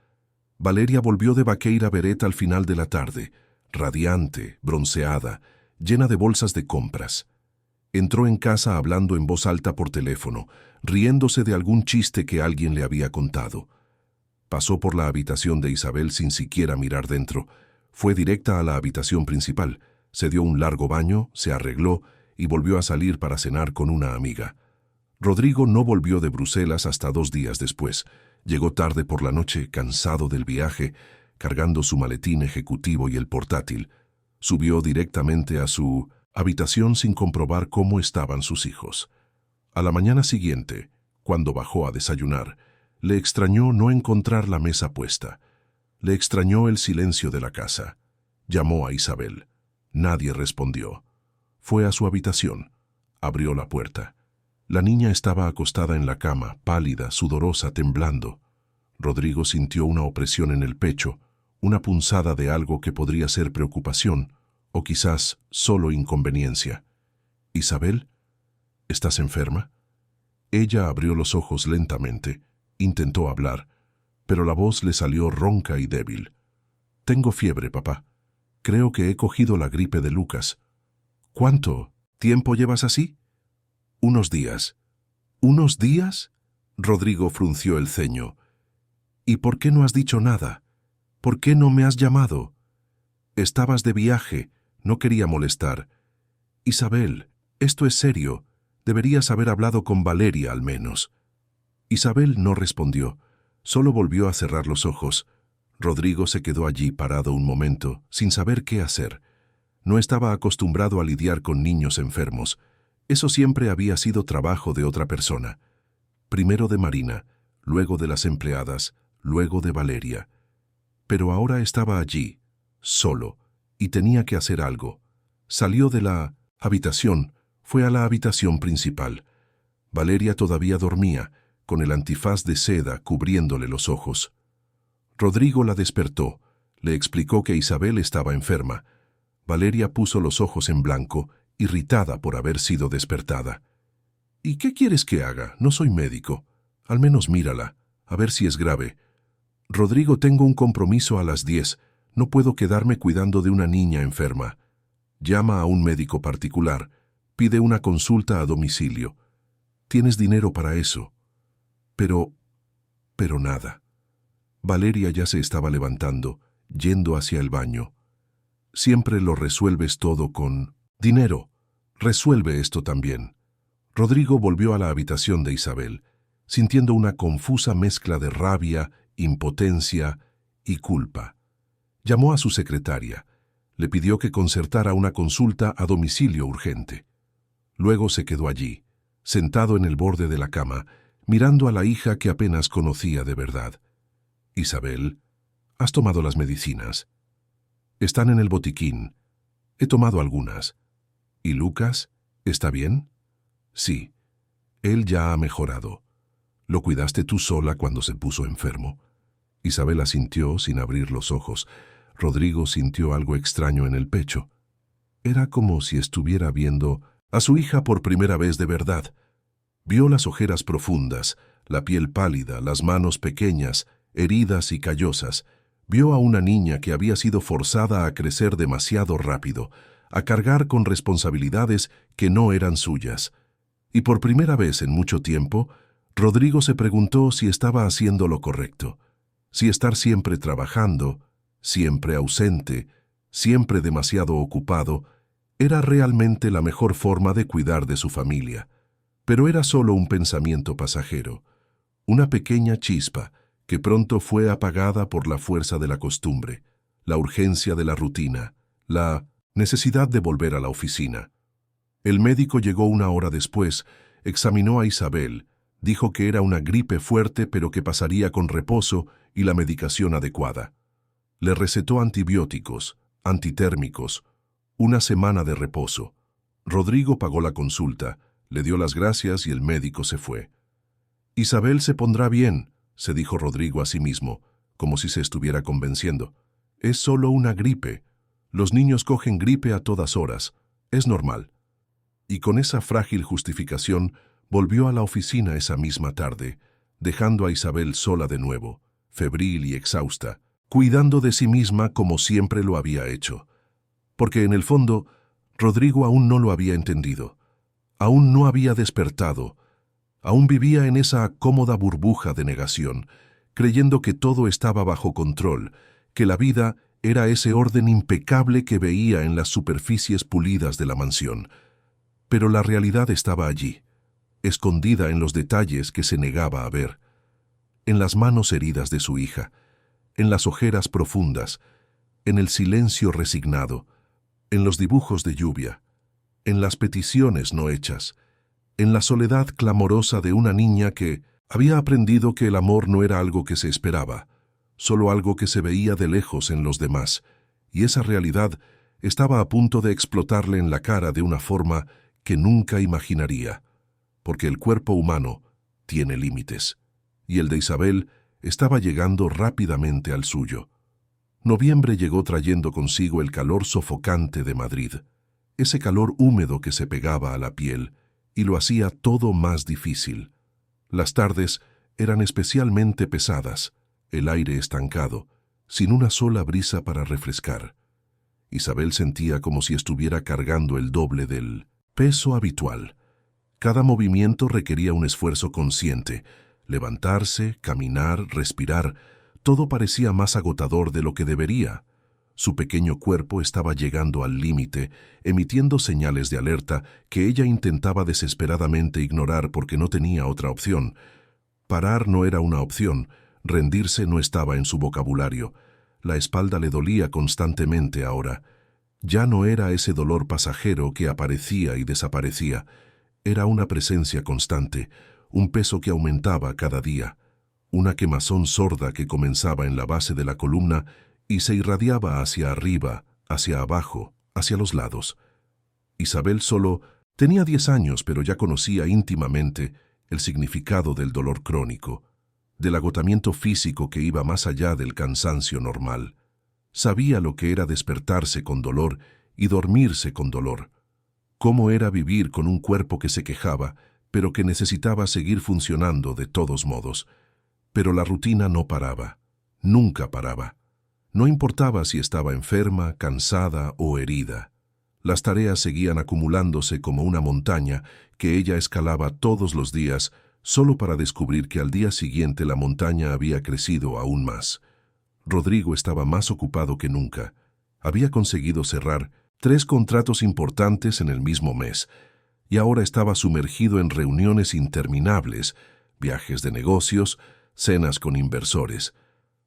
Valeria volvió de Vaqueira Beret al final de la tarde, radiante, bronceada, llena de bolsas de compras. Entró en casa hablando en voz alta por teléfono, riéndose de algún chiste que alguien le había contado. Pasó por la habitación de Isabel sin siquiera mirar dentro. Fue directa a la habitación principal, se dio un largo baño, se arregló y volvió a salir para cenar con una amiga. Rodrigo no volvió de Bruselas hasta 2 días después. Llegó tarde por la noche, cansado del viaje, cargando su maletín ejecutivo y el portátil. Subió directamente a su habitación sin comprobar cómo estaban sus hijos. A la mañana siguiente, cuando bajó a desayunar, le extrañó no encontrar la mesa puesta. Le extrañó el silencio de la casa. Llamó a Isabel. Nadie respondió. Fue a su habitación. Abrió la puerta. La niña estaba acostada en la cama, pálida, sudorosa, temblando. Rodrigo sintió una opresión en el pecho, una punzada de algo que podría ser preocupación, o quizás solo inconveniencia. «¿Isabel? ¿Estás enferma?» Ella abrió los ojos lentamente, intentó hablar, pero la voz le salió ronca y débil. «Tengo fiebre, papá. Creo que he cogido la gripe de Lucas». «¿Cuánto tiempo llevas así?» «Unos días». «¿Unos días?» Rodrigo frunció el ceño. «¿Y por qué no has dicho nada? ¿Por qué no me has llamado?» «Estabas de viaje, no quería molestar». «Isabel, esto es serio. Deberías haber hablado con Valeria al menos». Isabel no respondió, solo volvió a cerrar los ojos. Rodrigo se quedó allí parado un momento, sin saber qué hacer. No estaba acostumbrado a lidiar con niños enfermos. Eso siempre había sido trabajo de otra persona. Primero de Marina, luego de las empleadas, luego de Valeria. Pero ahora estaba allí, solo, y tenía que hacer algo. Salió de la habitación, fue a la habitación principal. Valeria todavía dormía, con el antifaz de seda cubriéndole los ojos. Rodrigo la despertó, le explicó que Isabel estaba enferma. Valeria puso los ojos en blanco, irritada por haber sido despertada. «¿Y qué quieres que haga? No soy médico. Al menos mírala, a ver si es grave». «Rodrigo, tengo un compromiso a las 10. No puedo quedarme cuidando de una niña enferma». «Llama a un médico particular. Pide una consulta a domicilio. Tienes dinero para eso». Pero nada. Valeria ya se estaba levantando, yendo hacia el baño. «Siempre lo resuelves todo con dinero. Resuelve esto también». Rodrigo volvió a la habitación de Isabel, sintiendo una confusa mezcla de rabia, impotencia y culpa. Llamó a su secretaria. Le pidió que concertara una consulta a domicilio urgente. Luego se quedó allí, sentado en el borde de la cama, mirando a la hija que apenas conocía de verdad. «Isabel, ¿has tomado las medicinas?» «Están en el botiquín. He tomado algunas». «¿Y Lucas? ¿Está bien?» «Sí. Él ya ha mejorado. ¿Lo cuidaste tú sola cuando se puso enfermo?» Isabel asintió sin abrir los ojos. Rodrigo sintió algo extraño en el pecho. Era como si estuviera viendo a su hija por primera vez de verdad. Vio las ojeras profundas, la piel pálida, las manos pequeñas, heridas y callosas. Vio a una niña que había sido forzada a crecer demasiado rápido, a cargar con responsabilidades que no eran suyas. Y por primera vez en mucho tiempo, Rodrigo se preguntó si estaba haciendo lo correcto, si estar siempre trabajando, siempre ausente, siempre demasiado ocupado, era realmente la mejor forma de cuidar de su familia. Pero era solo un pensamiento pasajero, una pequeña chispa que pronto fue apagada por la fuerza de la costumbre, la urgencia de la rutina, la necesidad de volver a la oficina. El médico llegó 1 hora después, examinó a Isabel, Dijo que era una gripe fuerte, pero que pasaría con reposo y la medicación adecuada. Le recetó antibióticos, antitérmicos, una semana de reposo. Rodrigo pagó la consulta, le dio las gracias y el médico se fue. «Isabel se pondrá bien», se dijo Rodrigo a sí mismo, como si se estuviera convenciendo. «Es solo una gripe. Los niños cogen gripe a todas horas. Es normal». Y con esa frágil justificación volvió a la oficina esa misma tarde, dejando a Isabel sola de nuevo, febril y exhausta, cuidando de sí misma como siempre lo había hecho. Porque en el fondo, Rodrigo aún no lo había entendido. Aún no había despertado. Aún vivía en esa cómoda burbuja de negación, creyendo que todo estaba bajo control, que la vida era ese orden impecable que veía en las superficies pulidas de la mansión. Pero la realidad estaba allí, escondida en los detalles que se negaba a ver, en las manos heridas de su hija, en las ojeras profundas, en el silencio resignado, en los dibujos de lluvia, en las peticiones no hechas, en la soledad clamorosa de una niña que había aprendido que el amor no era algo que se esperaba, solo algo que se veía de lejos en los demás, y esa realidad estaba a punto de explotarle en la cara de una forma que nunca imaginaría, porque el cuerpo humano tiene límites, y el de Isabel estaba llegando rápidamente al suyo. Noviembre llegó trayendo consigo el calor sofocante de Madrid, ese calor húmedo que se pegaba a la piel, y lo hacía todo más difícil. Las tardes eran especialmente pesadas, el aire estancado, sin una sola brisa para refrescar. Isabel sentía como si estuviera cargando el doble del peso habitual. Cada movimiento requería un esfuerzo consciente. Levantarse, caminar, respirar, todo parecía más agotador de lo que debería. Su pequeño cuerpo estaba llegando al límite, emitiendo señales de alerta que ella intentaba desesperadamente ignorar porque no tenía otra opción. Parar no era una opción, rendirse no estaba en su vocabulario. La espalda le dolía constantemente ahora. Ya no era ese dolor pasajero que aparecía y desaparecía. Era una presencia constante, un peso que aumentaba cada día, una quemazón sorda que comenzaba en la base de la columna y se irradiaba hacia arriba, hacia abajo, hacia los lados. Isabel solo tenía 10 años, pero ya conocía íntimamente el significado del dolor crónico, del agotamiento físico que iba más allá del cansancio normal. Sabía lo que era despertarse con dolor y dormirse con dolor. Cómo era vivir con un cuerpo que se quejaba, pero que necesitaba seguir funcionando de todos modos. Pero la rutina no paraba, nunca paraba. No importaba si estaba enferma, cansada o herida. Las tareas seguían acumulándose como una montaña que ella escalaba todos los días solo para descubrir que al día siguiente la montaña había crecido aún más. Rodrigo estaba más ocupado que nunca. Había conseguido cerrar 3 contratos importantes en el mismo mes, y ahora estaba sumergido en reuniones interminables, viajes de negocios, cenas con inversores.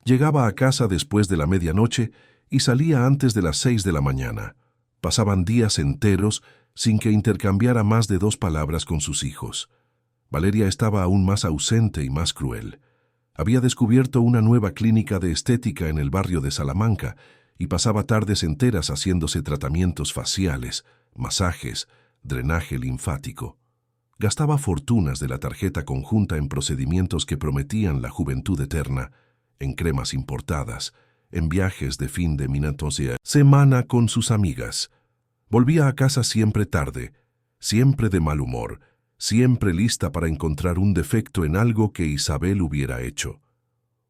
Llegaba a casa después de la medianoche y salía antes de las 6 de la mañana. Pasaban días enteros sin que intercambiara más de 2 palabras con sus hijos. Valeria estaba aún más ausente y más cruel. Había descubierto una nueva clínica de estética en el barrio de Salamanca y pasaba tardes enteras haciéndose tratamientos faciales, masajes, drenaje linfático. Gastaba fortunas de la tarjeta conjunta en procedimientos que prometían la juventud eterna, en cremas importadas, en viajes de fin de semana con sus amigas. Volvía a casa siempre tarde, siempre de mal humor, siempre lista para encontrar un defecto en algo que Isabel hubiera hecho.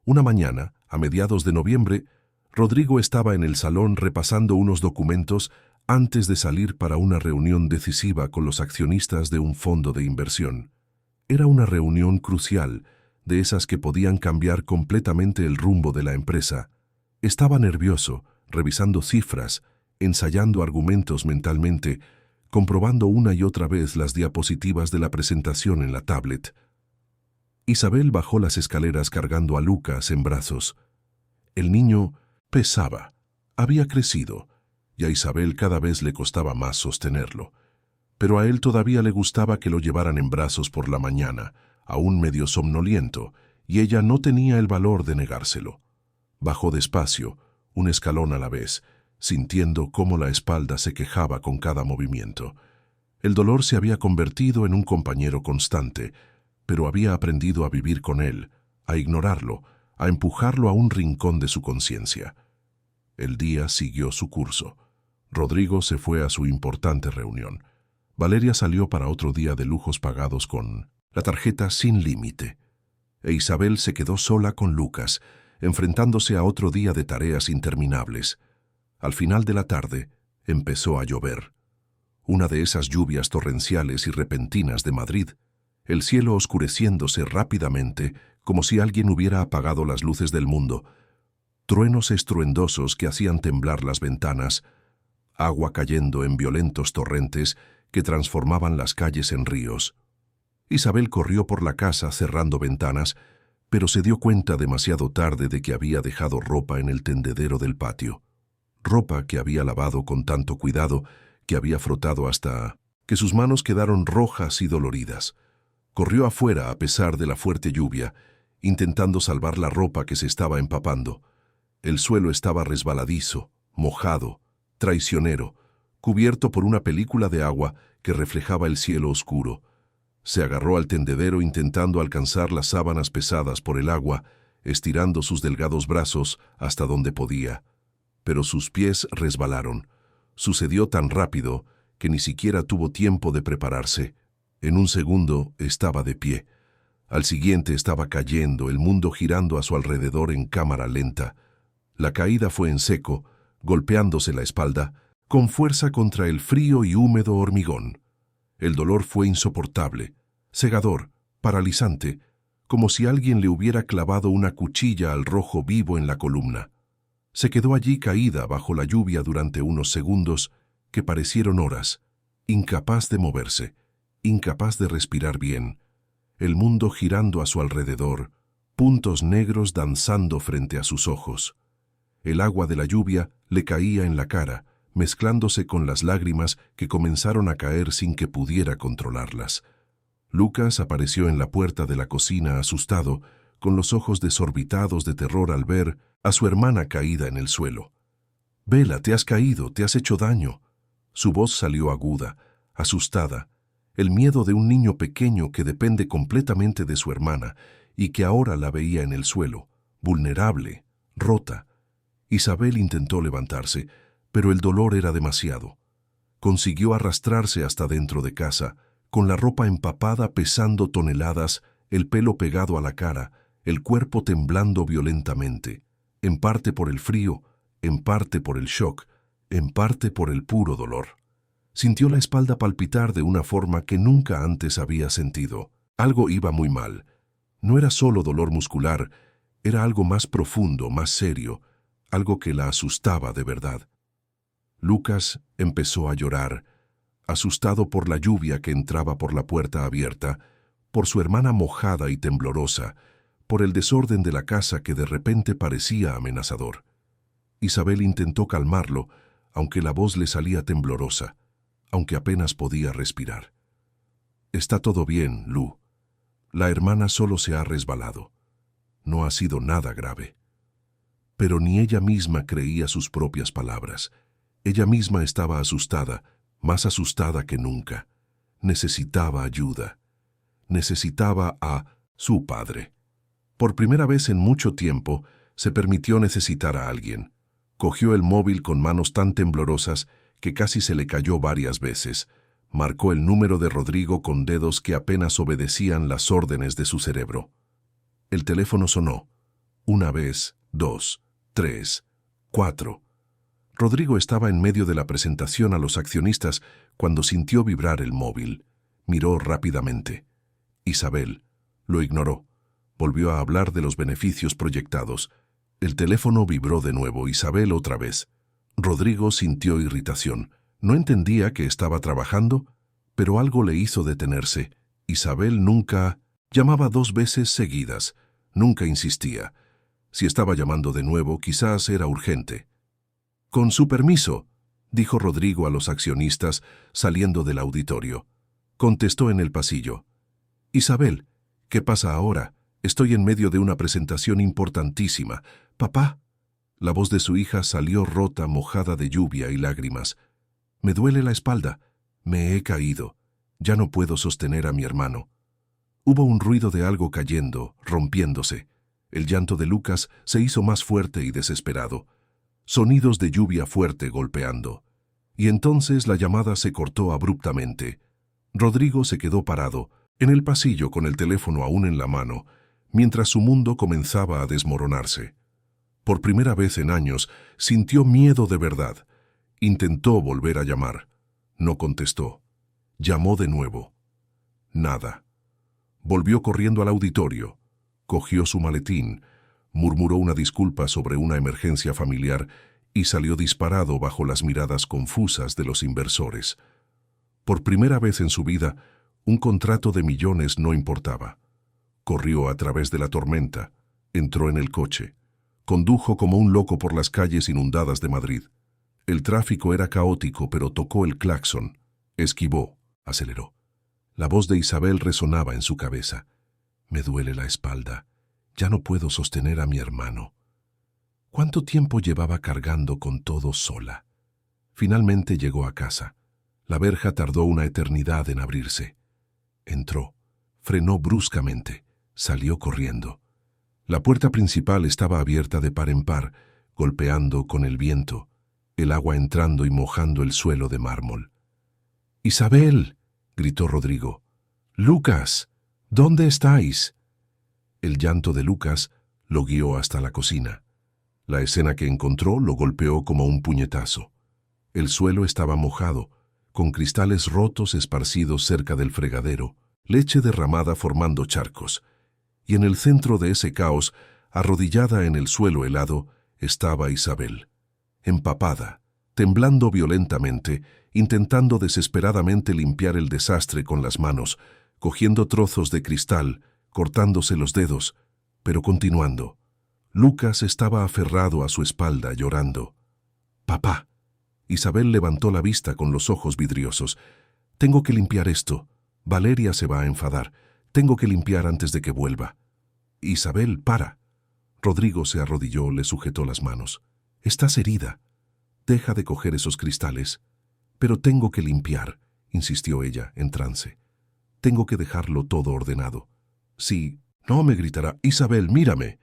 Una mañana, a mediados de noviembre, Rodrigo estaba en el salón repasando unos documentos antes de salir para una reunión decisiva con los accionistas de un fondo de inversión. Era una reunión crucial, de esas que podían cambiar completamente el rumbo de la empresa. Estaba nervioso, revisando cifras, ensayando argumentos mentalmente, comprobando una y otra vez las diapositivas de la presentación en la tablet. Isabel bajó las escaleras cargando a Lucas en brazos. El niño pesaba, había crecido, y a Isabel cada vez le costaba más sostenerlo. Pero a él todavía le gustaba que lo llevaran en brazos por la mañana, aún medio somnoliento, y ella no tenía el valor de negárselo. Bajó despacio, un escalón a la vez, sintiendo cómo la espalda se quejaba con cada movimiento. El dolor se había convertido en un compañero constante, pero había aprendido a vivir con él, a ignorarlo, a empujarlo a un rincón de su conciencia. El día siguió su curso. Rodrigo se fue a su importante reunión. Valeria salió para otro día de lujos pagados con la tarjeta sin límite. E Isabel se quedó sola con Lucas, enfrentándose a otro día de tareas interminables. Al final de la tarde, empezó a llover. Una de esas lluvias torrenciales y repentinas de Madrid, el cielo oscureciéndose rápidamente como si alguien hubiera apagado las luces del mundo, truenos estruendosos que hacían temblar las ventanas, agua cayendo en violentos torrentes que transformaban las calles en ríos. Isabel corrió por la casa cerrando ventanas, pero se dio cuenta demasiado tarde de que había dejado ropa en el tendedero del patio. Ropa que había lavado con tanto cuidado, que había frotado hasta que sus manos quedaron rojas y doloridas. Corrió afuera a pesar de la fuerte lluvia, intentando salvar la ropa que se estaba empapando. El suelo estaba resbaladizo, mojado, traicionero, cubierto por una película de agua que reflejaba el cielo oscuro. Se agarró al tendedero intentando alcanzar las sábanas pesadas por el agua, estirando sus delgados brazos hasta donde podía. Pero sus pies resbalaron. Sucedió tan rápido que ni siquiera tuvo tiempo de prepararse. En un segundo estaba de pie. Al siguiente estaba cayendo, el mundo girando a su alrededor en cámara lenta. La caída fue en seco, golpeándose la espalda, con fuerza contra el frío y húmedo hormigón. El dolor fue insoportable, cegador, paralizante, como si alguien le hubiera clavado una cuchilla al rojo vivo en la columna. Se quedó allí caída bajo la lluvia durante unos segundos que parecieron horas, incapaz de moverse, incapaz de respirar bien, el mundo girando a su alrededor, puntos negros danzando frente a sus ojos. El agua de la lluvia le caía en la cara, mezclándose con las lágrimas que comenzaron a caer sin que pudiera controlarlas. Lucas apareció en la puerta de la cocina asustado, con los ojos desorbitados de terror al ver a su hermana caída en el suelo. «Bella, te has caído, te has hecho daño». Su voz salió aguda, asustada, el miedo de un niño pequeño que depende completamente de su hermana y que ahora la veía en el suelo, vulnerable, rota. Isabel intentó levantarse, pero el dolor era demasiado. Consiguió arrastrarse hasta dentro de casa, con la ropa empapada pesando toneladas, el pelo pegado a la cara, el cuerpo temblando violentamente, en parte por el frío, en parte por el shock, en parte por el puro dolor. Sintió la espalda palpitar de una forma que nunca antes había sentido. Algo iba muy mal. No era solo dolor muscular, era algo más profundo, más serio, algo que la asustaba de verdad. Lucas empezó a llorar, asustado por la lluvia que entraba por la puerta abierta, por su hermana mojada y temblorosa, por el desorden de la casa que de repente parecía amenazador. Isabel intentó calmarlo, aunque la voz le salía temblorosa, aunque apenas podía respirar. «Está todo bien, Lu. La hermana solo se ha resbalado. No ha sido nada grave». Pero ni ella misma creía sus propias palabras. Ella misma estaba asustada, más asustada que nunca. Necesitaba ayuda. Necesitaba a su padre. Por primera vez en mucho tiempo, se permitió necesitar a alguien. Cogió el móvil con manos tan temblorosas que casi se le cayó varias veces. Marcó el número de Rodrigo con dedos que apenas obedecían las órdenes de su cerebro. El teléfono sonó. Una vez, 2, 3, 4. Rodrigo estaba en medio de la presentación a los accionistas cuando sintió vibrar el móvil. Miró rápidamente. Isabel. Lo ignoró. Volvió a hablar de los beneficios proyectados. El teléfono vibró de nuevo. Isabel otra vez. Rodrigo sintió irritación. No entendía que estaba trabajando, pero algo le hizo detenerse. Isabel nunca llamaba 2 veces seguidas. Nunca insistía. Si estaba llamando de nuevo, quizás era urgente. «Con su permiso», dijo Rodrigo a los accionistas saliendo del auditorio. Contestó en el pasillo. «Isabel, ¿Qué pasa ahora? Estoy en medio de una presentación importantísima. Papá. La voz de su hija salió rota, mojada de lluvia y lágrimas. Me duele la espalda. Me he caído. Ya no puedo sostener a mi hermano. Hubo un ruido de algo cayendo, rompiéndose. El llanto de Lucas se hizo más fuerte y desesperado. Sonidos de lluvia fuerte golpeando. Y entonces la llamada se cortó abruptamente. Rodrigo se quedó parado, en el pasillo con el teléfono aún en la mano, mientras su mundo comenzaba a desmoronarse. Por primera vez en años, sintió miedo de verdad. Intentó volver a llamar. No contestó. Llamó de nuevo. Nada. Volvió corriendo al auditorio. Cogió su maletín, murmuró una disculpa sobre una emergencia familiar y salió disparado bajo las miradas confusas de los inversores. Por primera vez en su vida, un contrato de millones no importaba. Corrió a través de la tormenta, entró en el coche. Condujo como un loco por las calles inundadas de Madrid. El tráfico era caótico, pero tocó el claxon. Esquivó, aceleró. La voz de Isabel resonaba en su cabeza. Me duele la espalda. Ya no puedo sostener a mi hermano. ¿Cuánto tiempo llevaba cargando con todo sola? Finalmente llegó a casa. La verja tardó una eternidad en abrirse. Entró. Frenó bruscamente. Salió corriendo. La puerta principal estaba abierta de par en par, golpeando con el viento, el agua entrando y mojando el suelo de mármol. «¡Isabel!», gritó Rodrigo. «¡Lucas! ¿Dónde estáis?». El llanto de Lucas lo guió hasta la cocina. La escena que encontró lo golpeó como un puñetazo. El suelo estaba mojado, con cristales rotos esparcidos cerca del fregadero, leche derramada formando charcos. Y en el centro de ese caos, arrodillada en el suelo helado, estaba Isabel, empapada, temblando violentamente, intentando desesperadamente limpiar el desastre con las manos, cogiendo trozos de cristal, cortándose los dedos, pero continuando. Lucas estaba aferrado a su espalda, llorando. «Papá». Isabel levantó la vista con los ojos vidriosos. «Tengo que limpiar esto. Valeria se va a enfadar. Tengo que limpiar antes de que vuelva». «Isabel, para». Rodrigo se arrodilló, le sujetó las manos. «Estás herida. Deja de coger esos cristales». «Pero tengo que limpiar», insistió ella, en trance. «Tengo que dejarlo todo ordenado». «Sí, no», me gritará. «Isabel, mírame».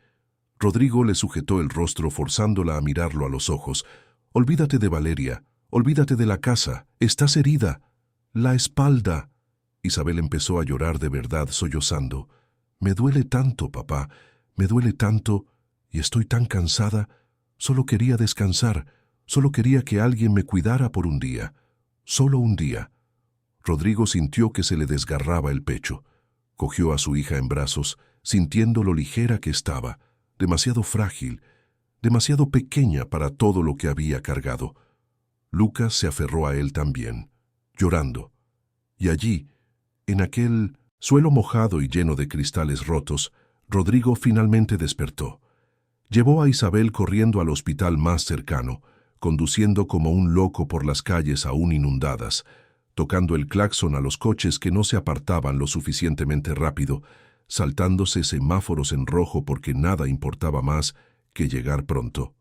Rodrigo le sujetó el rostro forzándola a mirarlo a los ojos. «Olvídate de Valeria. Olvídate de la casa. Estás herida». «La espalda». Isabel empezó a llorar de verdad, sollozando. «Me duele tanto, papá. Me duele tanto. Y estoy tan cansada. Solo quería descansar. Solo quería que alguien me cuidara por un día. Solo un día». Rodrigo sintió que se le desgarraba el pecho. Cogió a su hija en brazos, sintiendo lo ligera que estaba, demasiado frágil, demasiado pequeña para todo lo que había cargado. Lucas se aferró a él también, llorando. Y allí, en aquel suelo mojado y lleno de cristales rotos, Rodrigo finalmente despertó. Llevó a Isabel corriendo al hospital más cercano, conduciendo como un loco por las calles aún inundadas, tocando el claxon a los coches que no se apartaban lo suficientemente rápido, saltándose semáforos en rojo porque nada importaba más que llegar pronto.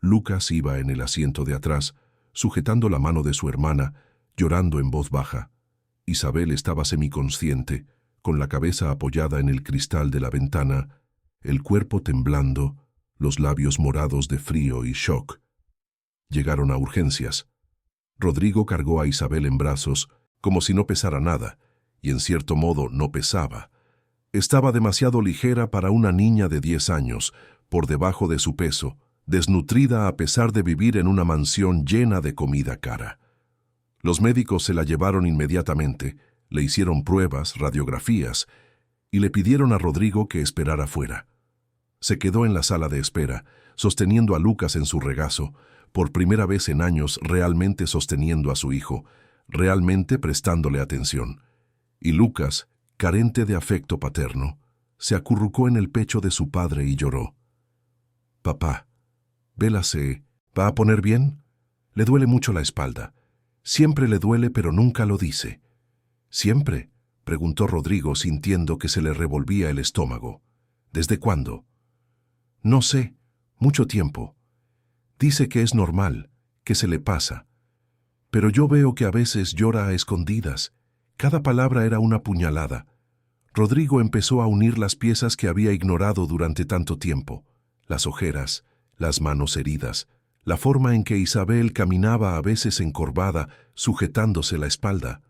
Lucas iba en el asiento de atrás, sujetando la mano de su hermana, llorando en voz baja. Isabel estaba semiconsciente, con la cabeza apoyada en el cristal de la ventana, el cuerpo temblando, los labios morados de frío y shock. Llegaron a urgencias. Rodrigo cargó a Isabel en brazos, como si no pesara nada, y en cierto modo no pesaba. Estaba demasiado ligera para una niña de 10 años, por debajo de su peso, desnutrida a pesar de vivir en una mansión llena de comida cara. Los médicos se la llevaron inmediatamente, le hicieron pruebas, radiografías, y le pidieron a Rodrigo que esperara fuera. Se quedó en la sala de espera, sosteniendo a Lucas en su regazo, por primera vez en años realmente sosteniendo a su hijo, realmente prestándole atención. Y Lucas, carente de afecto paterno, se acurrucó en el pecho de su padre y lloró. «Papá, Bella se va a poner bien. Le duele mucho la espalda. Siempre le duele, pero nunca lo dice. Siempre. preguntó Rodrigo sintiendo que se le revolvía el estómago. ¿Desde cuándo? No sé, mucho tiempo. Dice que es normal, que se le pasa. Pero yo veo que a veces llora a escondidas. Cada palabra era una puñalada. Rodrigo empezó a unir las piezas que había ignorado durante tanto tiempo. Las ojeras, las manos heridas, la forma en que Isabel caminaba a veces encorvada, sujetándose la espalda.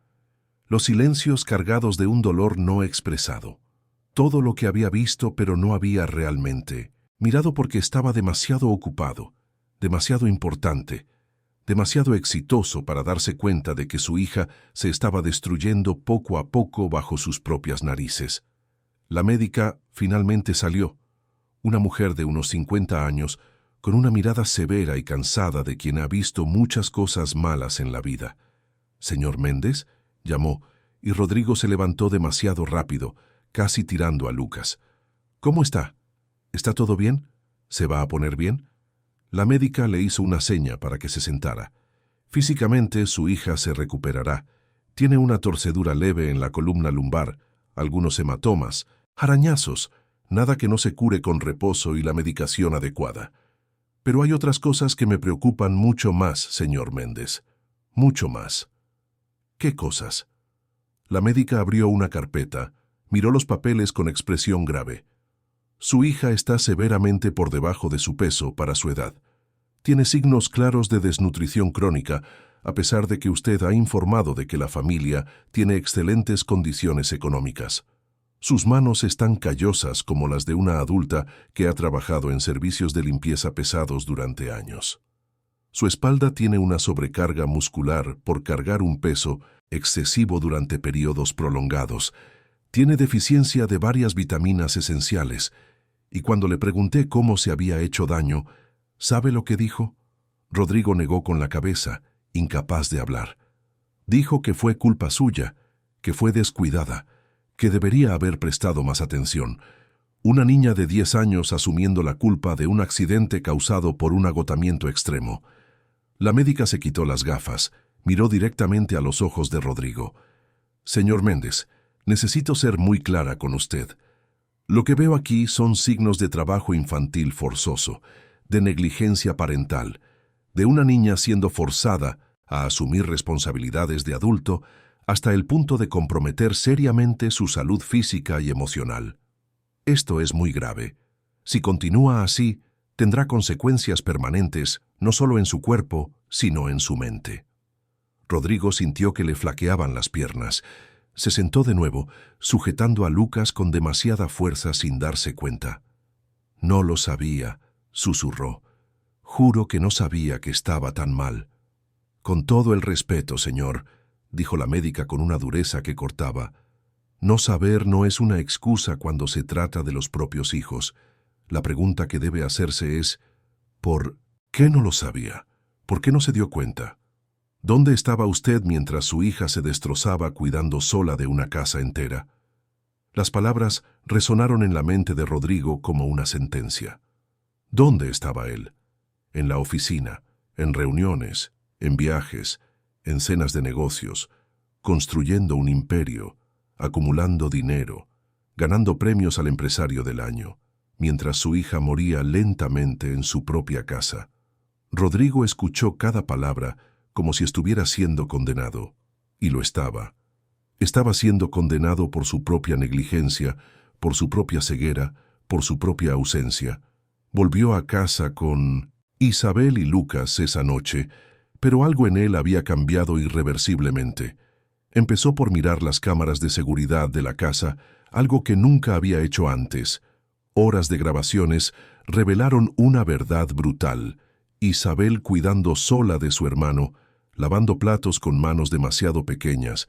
Los silencios cargados de un dolor no expresado. Todo lo que había visto pero no había realmente mirado porque estaba demasiado ocupado, demasiado importante, demasiado exitoso para darse cuenta de que su hija se estaba destruyendo poco a poco bajo sus propias narices. La médica finalmente salió, una mujer de unos 50 años, con una mirada severa y cansada de quien ha visto muchas cosas malas en la vida. «Señor Méndez», llamó, y Rodrigo se levantó demasiado rápido, casi tirando a Lucas. «¿Cómo está? ¿Está todo bien? ¿Se va a poner bien?» La médica le hizo una seña para que se sentara. Físicamente su hija se recuperará. Tiene una torcedura leve en la columna lumbar, algunos hematomas, arañazos, nada que no se cure con reposo y la medicación adecuada. Pero hay otras cosas que me preocupan mucho más, señor Méndez. Mucho más. ¿Qué cosas? La médica abrió una carpeta, miró los papeles con expresión grave. Su hija está severamente por debajo de su peso para su edad. Tiene signos claros de desnutrición crónica, a pesar de que usted ha informado de que la familia tiene excelentes condiciones económicas. Sus manos están callosas como las de una adulta que ha trabajado en servicios de limpieza pesados durante años. Su espalda tiene una sobrecarga muscular por cargar un peso excesivo durante periodos prolongados. Tiene deficiencia de varias vitaminas esenciales, y cuando le pregunté cómo se había hecho daño, ¿sabe lo que dijo? Rodrigo negó con la cabeza, incapaz de hablar. Dijo que fue culpa suya, que fue descuidada, que debería haber prestado más atención. Una niña de 10 años asumiendo la culpa de un accidente causado por un agotamiento extremo. La médica se quitó las gafas, miró directamente a los ojos de Rodrigo. «Señor Méndez, necesito ser muy clara con usted. Lo que veo aquí son signos de trabajo infantil forzoso, de negligencia parental, de una niña siendo forzada a asumir responsabilidades de adulto hasta el punto de comprometer seriamente su salud física y emocional. Esto es muy grave. Si continúa así, tendrá consecuencias permanentes no solo en su cuerpo, sino en su mente». Rodrigo sintió que le flaqueaban las piernas. Se sentó de nuevo, sujetando a Lucas con demasiada fuerza sin darse cuenta. «No lo sabía», susurró. «Juro que no sabía que estaba tan mal». «Con todo el respeto, señor», dijo la médica con una dureza que cortaba. «No saber no es una excusa cuando se trata de los propios hijos. La pregunta que debe hacerse es, ¿por qué no lo sabía? ¿Por qué no se dio cuenta? ¿Dónde estaba usted mientras su hija se destrozaba cuidando sola de una casa entera?» Las palabras resonaron en la mente de Rodrigo como una sentencia. ¿Dónde estaba él? En la oficina, en reuniones, en viajes, en cenas de negocios, construyendo un imperio, acumulando dinero, ganando premios al empresario del año, mientras su hija moría lentamente en su propia casa. Rodrigo escuchó cada palabra como si estuviera siendo condenado, y lo estaba. Estaba siendo condenado por su propia negligencia, por su propia ceguera, por su propia ausencia. Volvió a casa con Isabel y Lucas esa noche, pero algo en él había cambiado irreversiblemente. Empezó por mirar las cámaras de seguridad de la casa, algo que nunca había hecho antes. Horas de grabaciones revelaron una verdad brutal. Isabel cuidando sola de su hermano, lavando platos con manos demasiado pequeñas,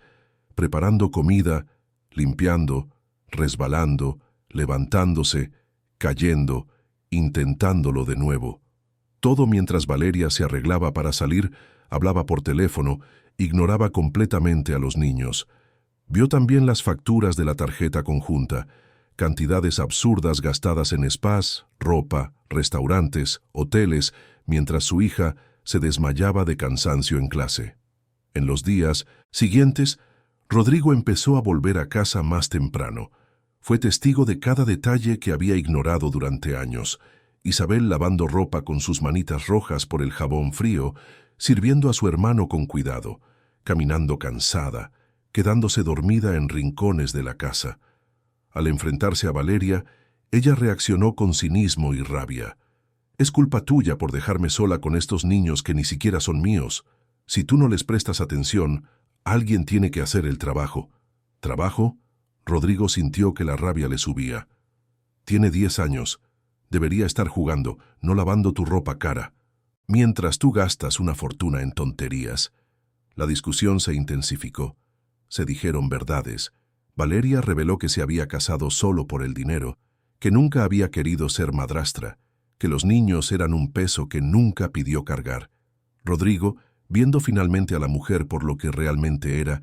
preparando comida, limpiando, resbalando, levantándose, cayendo, intentándolo de nuevo. Todo mientras Valeria se arreglaba para salir, hablaba por teléfono, ignoraba completamente a los niños. Vio también las facturas de la tarjeta conjunta, cantidades absurdas gastadas en spas, ropa, restaurantes, hoteles, mientras su hija se desmayaba de cansancio en clase. En los días siguientes, Rodrigo empezó a volver a casa más temprano. Fue testigo de cada detalle que había ignorado durante años. Isabel lavando ropa con sus manitas rojas por el jabón frío, sirviendo a su hermano con cuidado, caminando cansada, quedándose dormida en rincones de la casa. Al enfrentarse a Valeria, ella reaccionó con cinismo y rabia. «Es culpa tuya por dejarme sola con estos niños que ni siquiera son míos. Si tú no les prestas atención, alguien tiene que hacer el trabajo». ¿Trabajo? Rodrigo sintió que la rabia le subía. «Tiene 10 años. Debería estar jugando, no lavando tu ropa cara. Mientras tú gastas una fortuna en tonterías». La discusión se intensificó. Se dijeron verdades. Valeria reveló que se había casado solo por el dinero, que nunca había querido ser madrastra, que los niños eran un peso que nunca pidió cargar. Rodrigo, viendo finalmente a la mujer por lo que realmente era,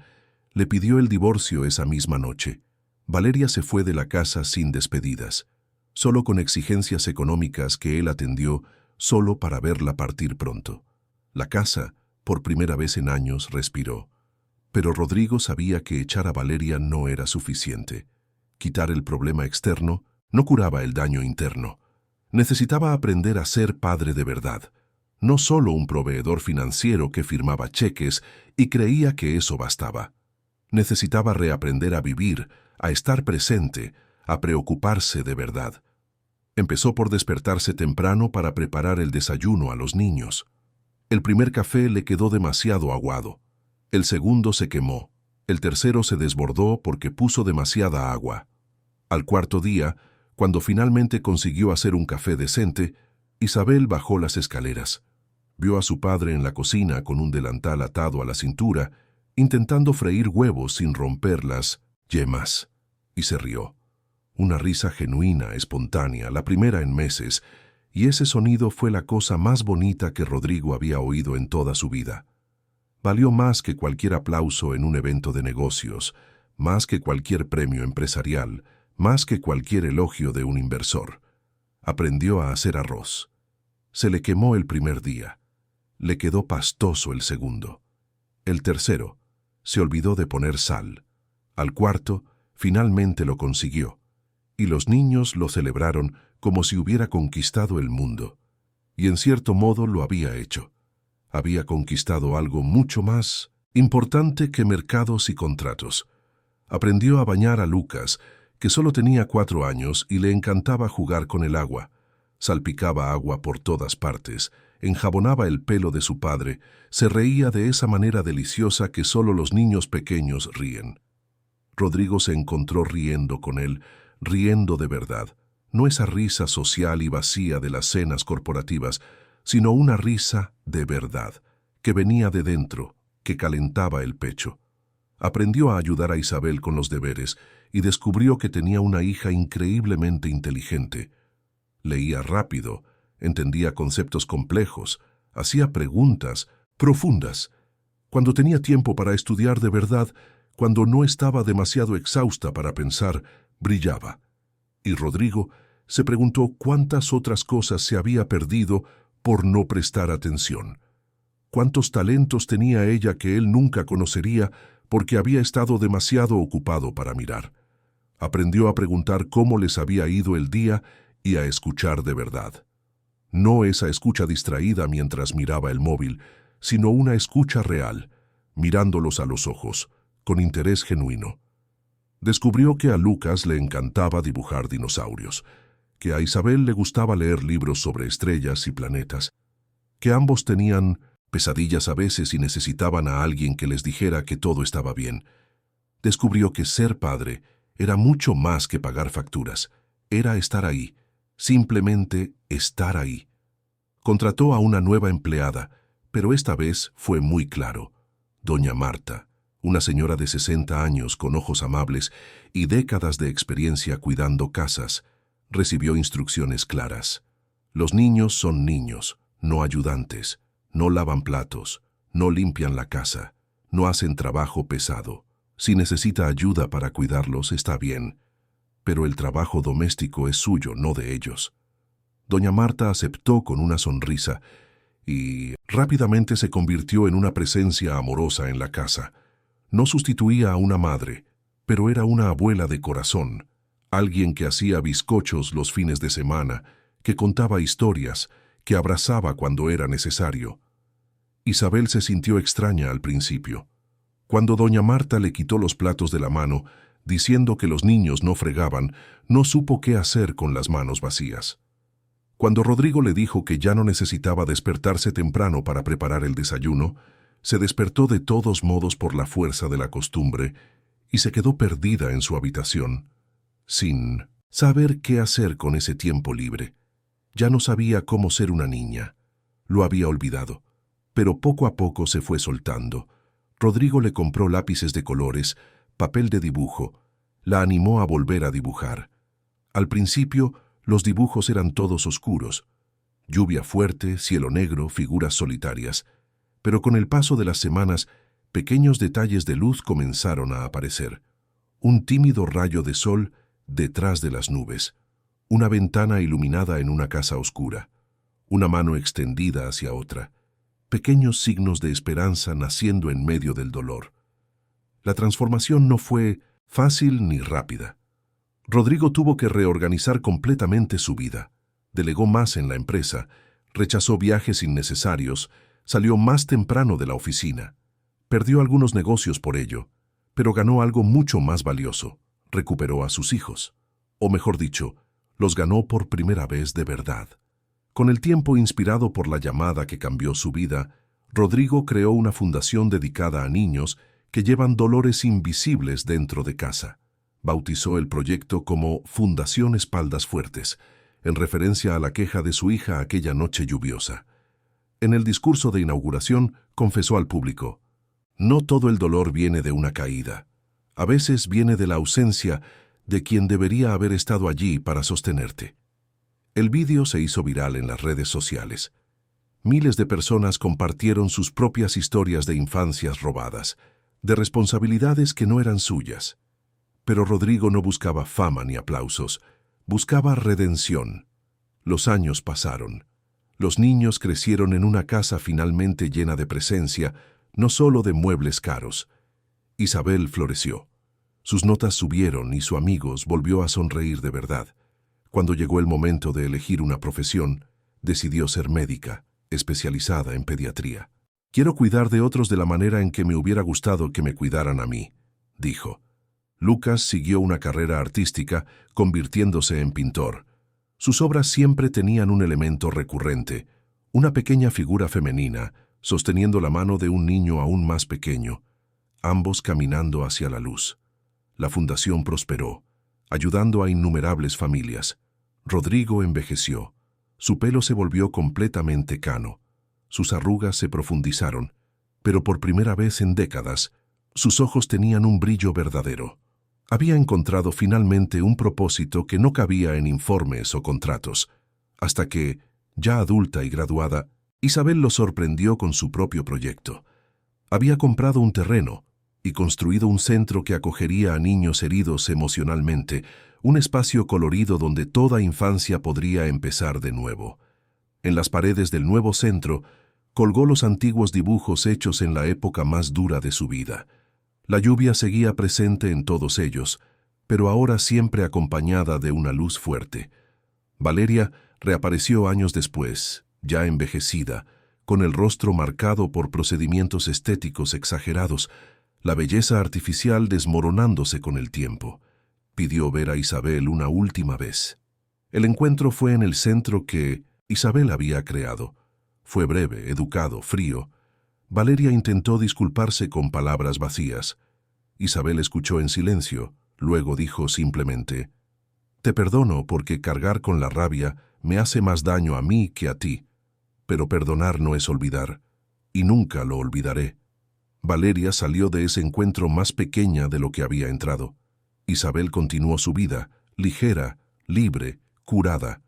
le pidió el divorcio esa misma noche. Valeria se fue de la casa sin despedidas, solo con exigencias económicas que él atendió solo para verla partir pronto. La casa, por primera vez en años, respiró. Pero Rodrigo sabía que echar a Valeria no era suficiente. Quitar el problema externo no curaba el daño interno. Necesitaba aprender a ser padre de verdad, no solo un proveedor financiero que firmaba cheques y creía que eso bastaba. Necesitaba reaprender a vivir, a estar presente, a preocuparse de verdad. Empezó por despertarse temprano para preparar el desayuno a los niños. El primer café le quedó demasiado aguado. El segundo se quemó. El tercero se desbordó porque puso demasiada agua. Al cuarto día, cuando finalmente consiguió hacer un café decente, Isabel bajó las escaleras. Vio a su padre en la cocina con un delantal atado a la cintura, intentando freír huevos sin romper las yemas, y se rió. Una risa genuina, espontánea, la primera en meses, y ese sonido fue la cosa más bonita que Rodrigo había oído en toda su vida. Valió más que cualquier aplauso en un evento de negocios, más que cualquier premio empresarial, más que cualquier elogio de un inversor. Aprendió a hacer arroz. Se le quemó el primer día. Le quedó pastoso el segundo. El tercero, se olvidó de poner sal. Al cuarto, finalmente lo consiguió. Y los niños lo celebraron como si hubiera conquistado el mundo. Y en cierto modo lo había hecho. Había conquistado algo mucho más importante que mercados y contratos. Aprendió a bañar a Lucas, que solo tenía 4 años y le encantaba jugar con el agua. Salpicaba agua por todas partes, enjabonaba el pelo de su padre, se reía de esa manera deliciosa que solo los niños pequeños ríen. Rodrigo se encontró riendo con él, riendo de verdad. No esa risa social y vacía de las cenas corporativas, sino una risa de verdad, que venía de dentro, que calentaba el pecho. Aprendió a ayudar a Isabel con los deberes y descubrió que tenía una hija increíblemente inteligente. Leía rápido, entendía conceptos complejos, hacía preguntas profundas. Cuando tenía tiempo para estudiar de verdad, cuando no estaba demasiado exhausta para pensar, brillaba. Y Rodrigo se preguntó cuántas otras cosas se había perdido por no prestar atención. Cuántos talentos tenía ella que él nunca conocería porque había estado demasiado ocupado para mirar. Aprendió a preguntar cómo les había ido el día y a escuchar de verdad. No esa escucha distraída mientras miraba el móvil, sino una escucha real, mirándolos a los ojos, con interés genuino. Descubrió que a Lucas le encantaba dibujar dinosaurios, que a Isabel le gustaba leer libros sobre estrellas y planetas, que ambos tenían pesadillas a veces y necesitaban a alguien que les dijera que todo estaba bien. Descubrió que ser padre era mucho más que pagar facturas, era estar ahí, simplemente estar ahí. Contrató a una nueva empleada, pero esta vez fue muy claro. Doña Marta, una señora de 60 años con ojos amables y décadas de experiencia cuidando casas, recibió instrucciones claras. Los niños son niños, no ayudantes, no lavan platos, no limpian la casa, no hacen trabajo pesado. Si necesita ayuda para cuidarlos, está bien, pero el trabajo doméstico es suyo, no de ellos. Doña Marta aceptó con una sonrisa y rápidamente se convirtió en una presencia amorosa en la casa. No sustituía a una madre, pero era una abuela de corazón, alguien que hacía bizcochos los fines de semana, que contaba historias, que abrazaba cuando era necesario. Isabel se sintió extraña al principio. Cuando doña Marta le quitó los platos de la mano, diciendo que los niños no fregaban, no supo qué hacer con las manos vacías. Cuando Rodrigo le dijo que ya no necesitaba despertarse temprano para preparar el desayuno, se despertó de todos modos por la fuerza de la costumbre y se quedó perdida en su habitación, sin saber qué hacer con ese tiempo libre. Ya no sabía cómo ser una niña. Lo había olvidado, pero poco a poco se fue soltando. Rodrigo le compró lápices de colores, papel de dibujo, la animó a volver a dibujar. Al principio, los dibujos eran todos oscuros. Lluvia fuerte, cielo negro, figuras solitarias. Pero con el paso de las semanas, pequeños detalles de luz comenzaron a aparecer. Un tímido rayo de sol detrás de las nubes. Una ventana iluminada en una casa oscura. Una mano extendida hacia otra. Pequeños signos de esperanza naciendo en medio del dolor. La transformación no fue fácil ni rápida. Rodrigo tuvo que reorganizar completamente su vida. Delegó más en la empresa, rechazó viajes innecesarios, salió más temprano de la oficina. Perdió algunos negocios por ello, pero ganó algo mucho más valioso. Recuperó a sus hijos. O mejor dicho, los ganó por primera vez de verdad. Con el tiempo, inspirado por la llamada que cambió su vida, Rodrigo creó una fundación dedicada a niños que llevan dolores invisibles dentro de casa. Bautizó el proyecto como Fundación Espaldas Fuertes, en referencia a la queja de su hija aquella noche lluviosa. En el discurso de inauguración, confesó al público: «No todo el dolor viene de una caída. A veces viene de la ausencia de quien debería haber estado allí para sostenerte». El vídeo se hizo viral en las redes sociales. Miles de personas compartieron sus propias historias de infancias robadas, de responsabilidades que no eran suyas. Pero Rodrigo no buscaba fama ni aplausos, buscaba redención. Los años pasaron. Los niños crecieron en una casa finalmente llena de presencia, no solo de muebles caros. Isabel floreció. Sus notas subieron y su amigos volvió a sonreír de verdad. Cuando llegó el momento de elegir una profesión, decidió ser médica, especializada en pediatría. «Quiero cuidar de otros de la manera en que me hubiera gustado que me cuidaran a mí», dijo. Lucas siguió una carrera artística, convirtiéndose en pintor. Sus obras siempre tenían un elemento recurrente, una pequeña figura femenina, sosteniendo la mano de un niño aún más pequeño, ambos caminando hacia la luz. La fundación prosperó, ayudando a innumerables familias. Rodrigo envejeció. Su pelo se volvió completamente cano. Sus arrugas se profundizaron, pero por primera vez en décadas, sus ojos tenían un brillo verdadero. Había encontrado finalmente un propósito que no cabía en informes o contratos, hasta que, ya adulta y graduada, Isabel lo sorprendió con su propio proyecto. Había comprado un terreno y construido un centro que acogería a niños heridos emocionalmente, un espacio colorido donde toda infancia podría empezar de nuevo. En las paredes del nuevo centro, colgó los antiguos dibujos hechos en la época más dura de su vida. La lluvia seguía presente en todos ellos, pero ahora siempre acompañada de una luz fuerte. Valeria reapareció años después, ya envejecida, con el rostro marcado por procedimientos estéticos exagerados, la belleza artificial desmoronándose con el tiempo. Pidió ver a Isabel una última vez. El encuentro fue en el centro que Isabel había creado. Fue breve, educado, frío. Valeria intentó disculparse con palabras vacías. Isabel escuchó en silencio, luego dijo simplemente: «Te perdono porque cargar con la rabia me hace más daño a mí que a ti, pero perdonar no es olvidar, y nunca lo olvidaré». Valeria salió de ese encuentro más pequeña de lo que había entrado. Isabel continuó su vida, ligera, libre, curada.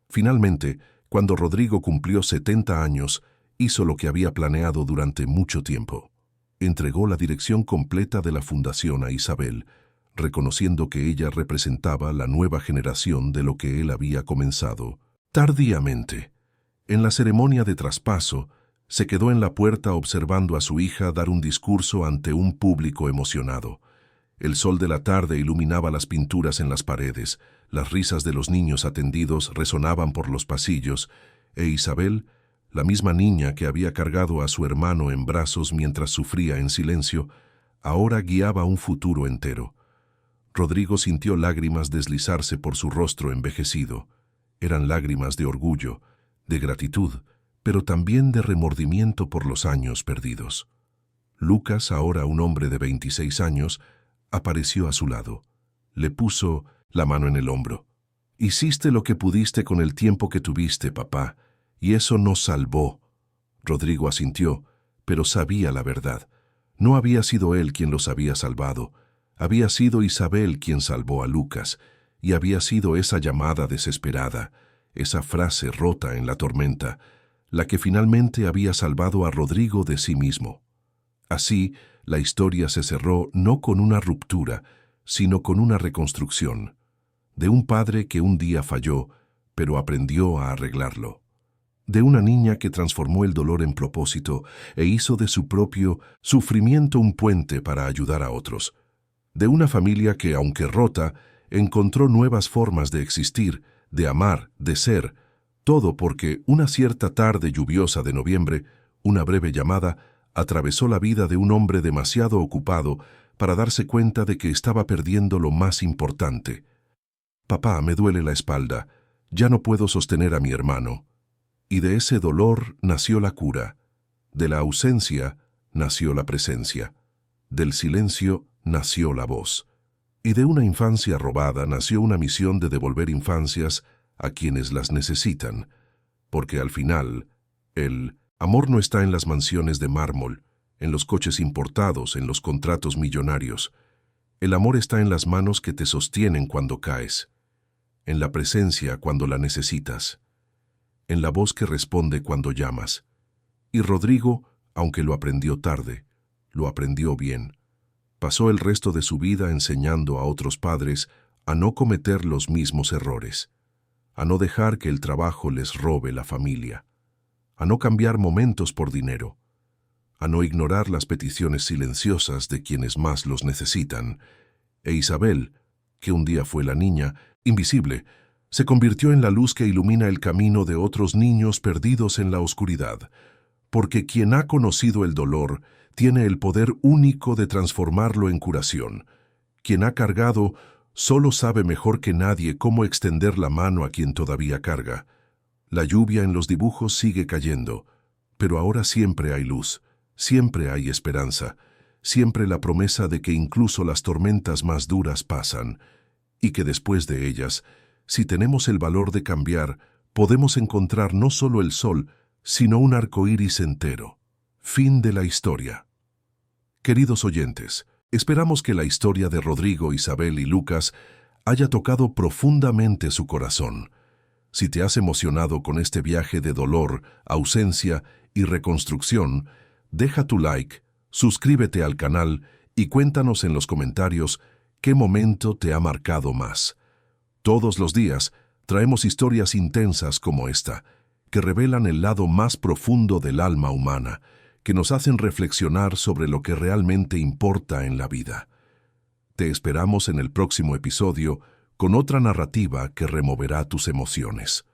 Finalmente, cuando Rodrigo cumplió 70 años, hizo lo que había planeado durante mucho tiempo. Entregó la dirección completa de la fundación a Isabel, reconociendo que ella representaba la nueva generación de lo que él había comenzado tardíamente. En la ceremonia de traspaso, Se quedó en la puerta observando a su hija dar un discurso ante un público emocionado. El sol de la tarde iluminaba las pinturas en las paredes, las risas de los niños atendidos resonaban por los pasillos, e Isabel, la misma niña que había cargado a su hermano en brazos mientras sufría en silencio, ahora guiaba un futuro entero. Rodrigo sintió lágrimas deslizarse por su rostro envejecido. Eran lágrimas de orgullo, de gratitud, pero también de remordimiento por los años perdidos. Lucas, ahora un hombre de 26 años, apareció a su lado. Le puso la mano en el hombro. «Hiciste lo que pudiste con el tiempo que tuviste, papá, y eso nos salvó». Rodrigo asintió, pero sabía la verdad. No había sido él quien los había salvado. Había sido Isabel quien salvó a Lucas, y había sido esa llamada desesperada, esa frase rota en la tormenta, la que finalmente había salvado a Rodrigo de sí mismo. Así, la historia se cerró no con una ruptura, sino con una reconstrucción, de un padre que un día falló, pero aprendió a arreglarlo, de una niña que transformó el dolor en propósito e hizo de su propio sufrimiento un puente para ayudar a otros, de una familia que, aunque rota, encontró nuevas formas de existir, de amar, de ser, todo porque una cierta tarde lluviosa de noviembre, una breve llamada, atravesó la vida de un hombre demasiado ocupado para darse cuenta de que estaba perdiendo lo más importante. «Papá, me duele la espalda, ya no puedo sostener a mi hermano». Y de ese dolor nació la cura, de la ausencia nació la presencia, del silencio nació la voz, y de una infancia robada nació una misión de devolver infancias a quienes las necesitan, porque al final, el amor no está en las mansiones de mármol, en los coches importados, en los contratos millonarios. El amor está en las manos que te sostienen cuando caes, en la presencia cuando la necesitas, en la voz que responde cuando llamas. Y Rodrigo, aunque lo aprendió tarde, lo aprendió bien. Pasó el resto de su vida enseñando a otros padres a no cometer los mismos errores, a no dejar que el trabajo les robe la familia, a no cambiar momentos por dinero, a no ignorar las peticiones silenciosas de quienes más los necesitan. E Isabel, que un día fue la niña, invisible, se convirtió en la luz que ilumina el camino de otros niños perdidos en la oscuridad, porque quien ha conocido el dolor tiene el poder único de transformarlo en curación. Quien ha cargado solo sabe mejor que nadie cómo extender la mano a quien todavía carga. La lluvia en los dibujos sigue cayendo, pero ahora siempre hay luz, siempre hay esperanza, siempre la promesa de que incluso las tormentas más duras pasan, y que después de ellas, si tenemos el valor de cambiar, podemos encontrar no solo el sol, sino un arco iris entero. Fin de la historia. Queridos oyentes, esperamos que la historia de Rodrigo, Isabel y Lucas haya tocado profundamente su corazón. Si te has emocionado con este viaje de dolor, ausencia y reconstrucción, deja tu like, suscríbete al canal y cuéntanos en los comentarios qué momento te ha marcado más. Todos los días traemos historias intensas como esta, que revelan el lado más profundo del alma humana, que nos hacen reflexionar sobre lo que realmente importa en la vida. Te esperamos en el próximo episodio con otra narrativa que removerá tus emociones.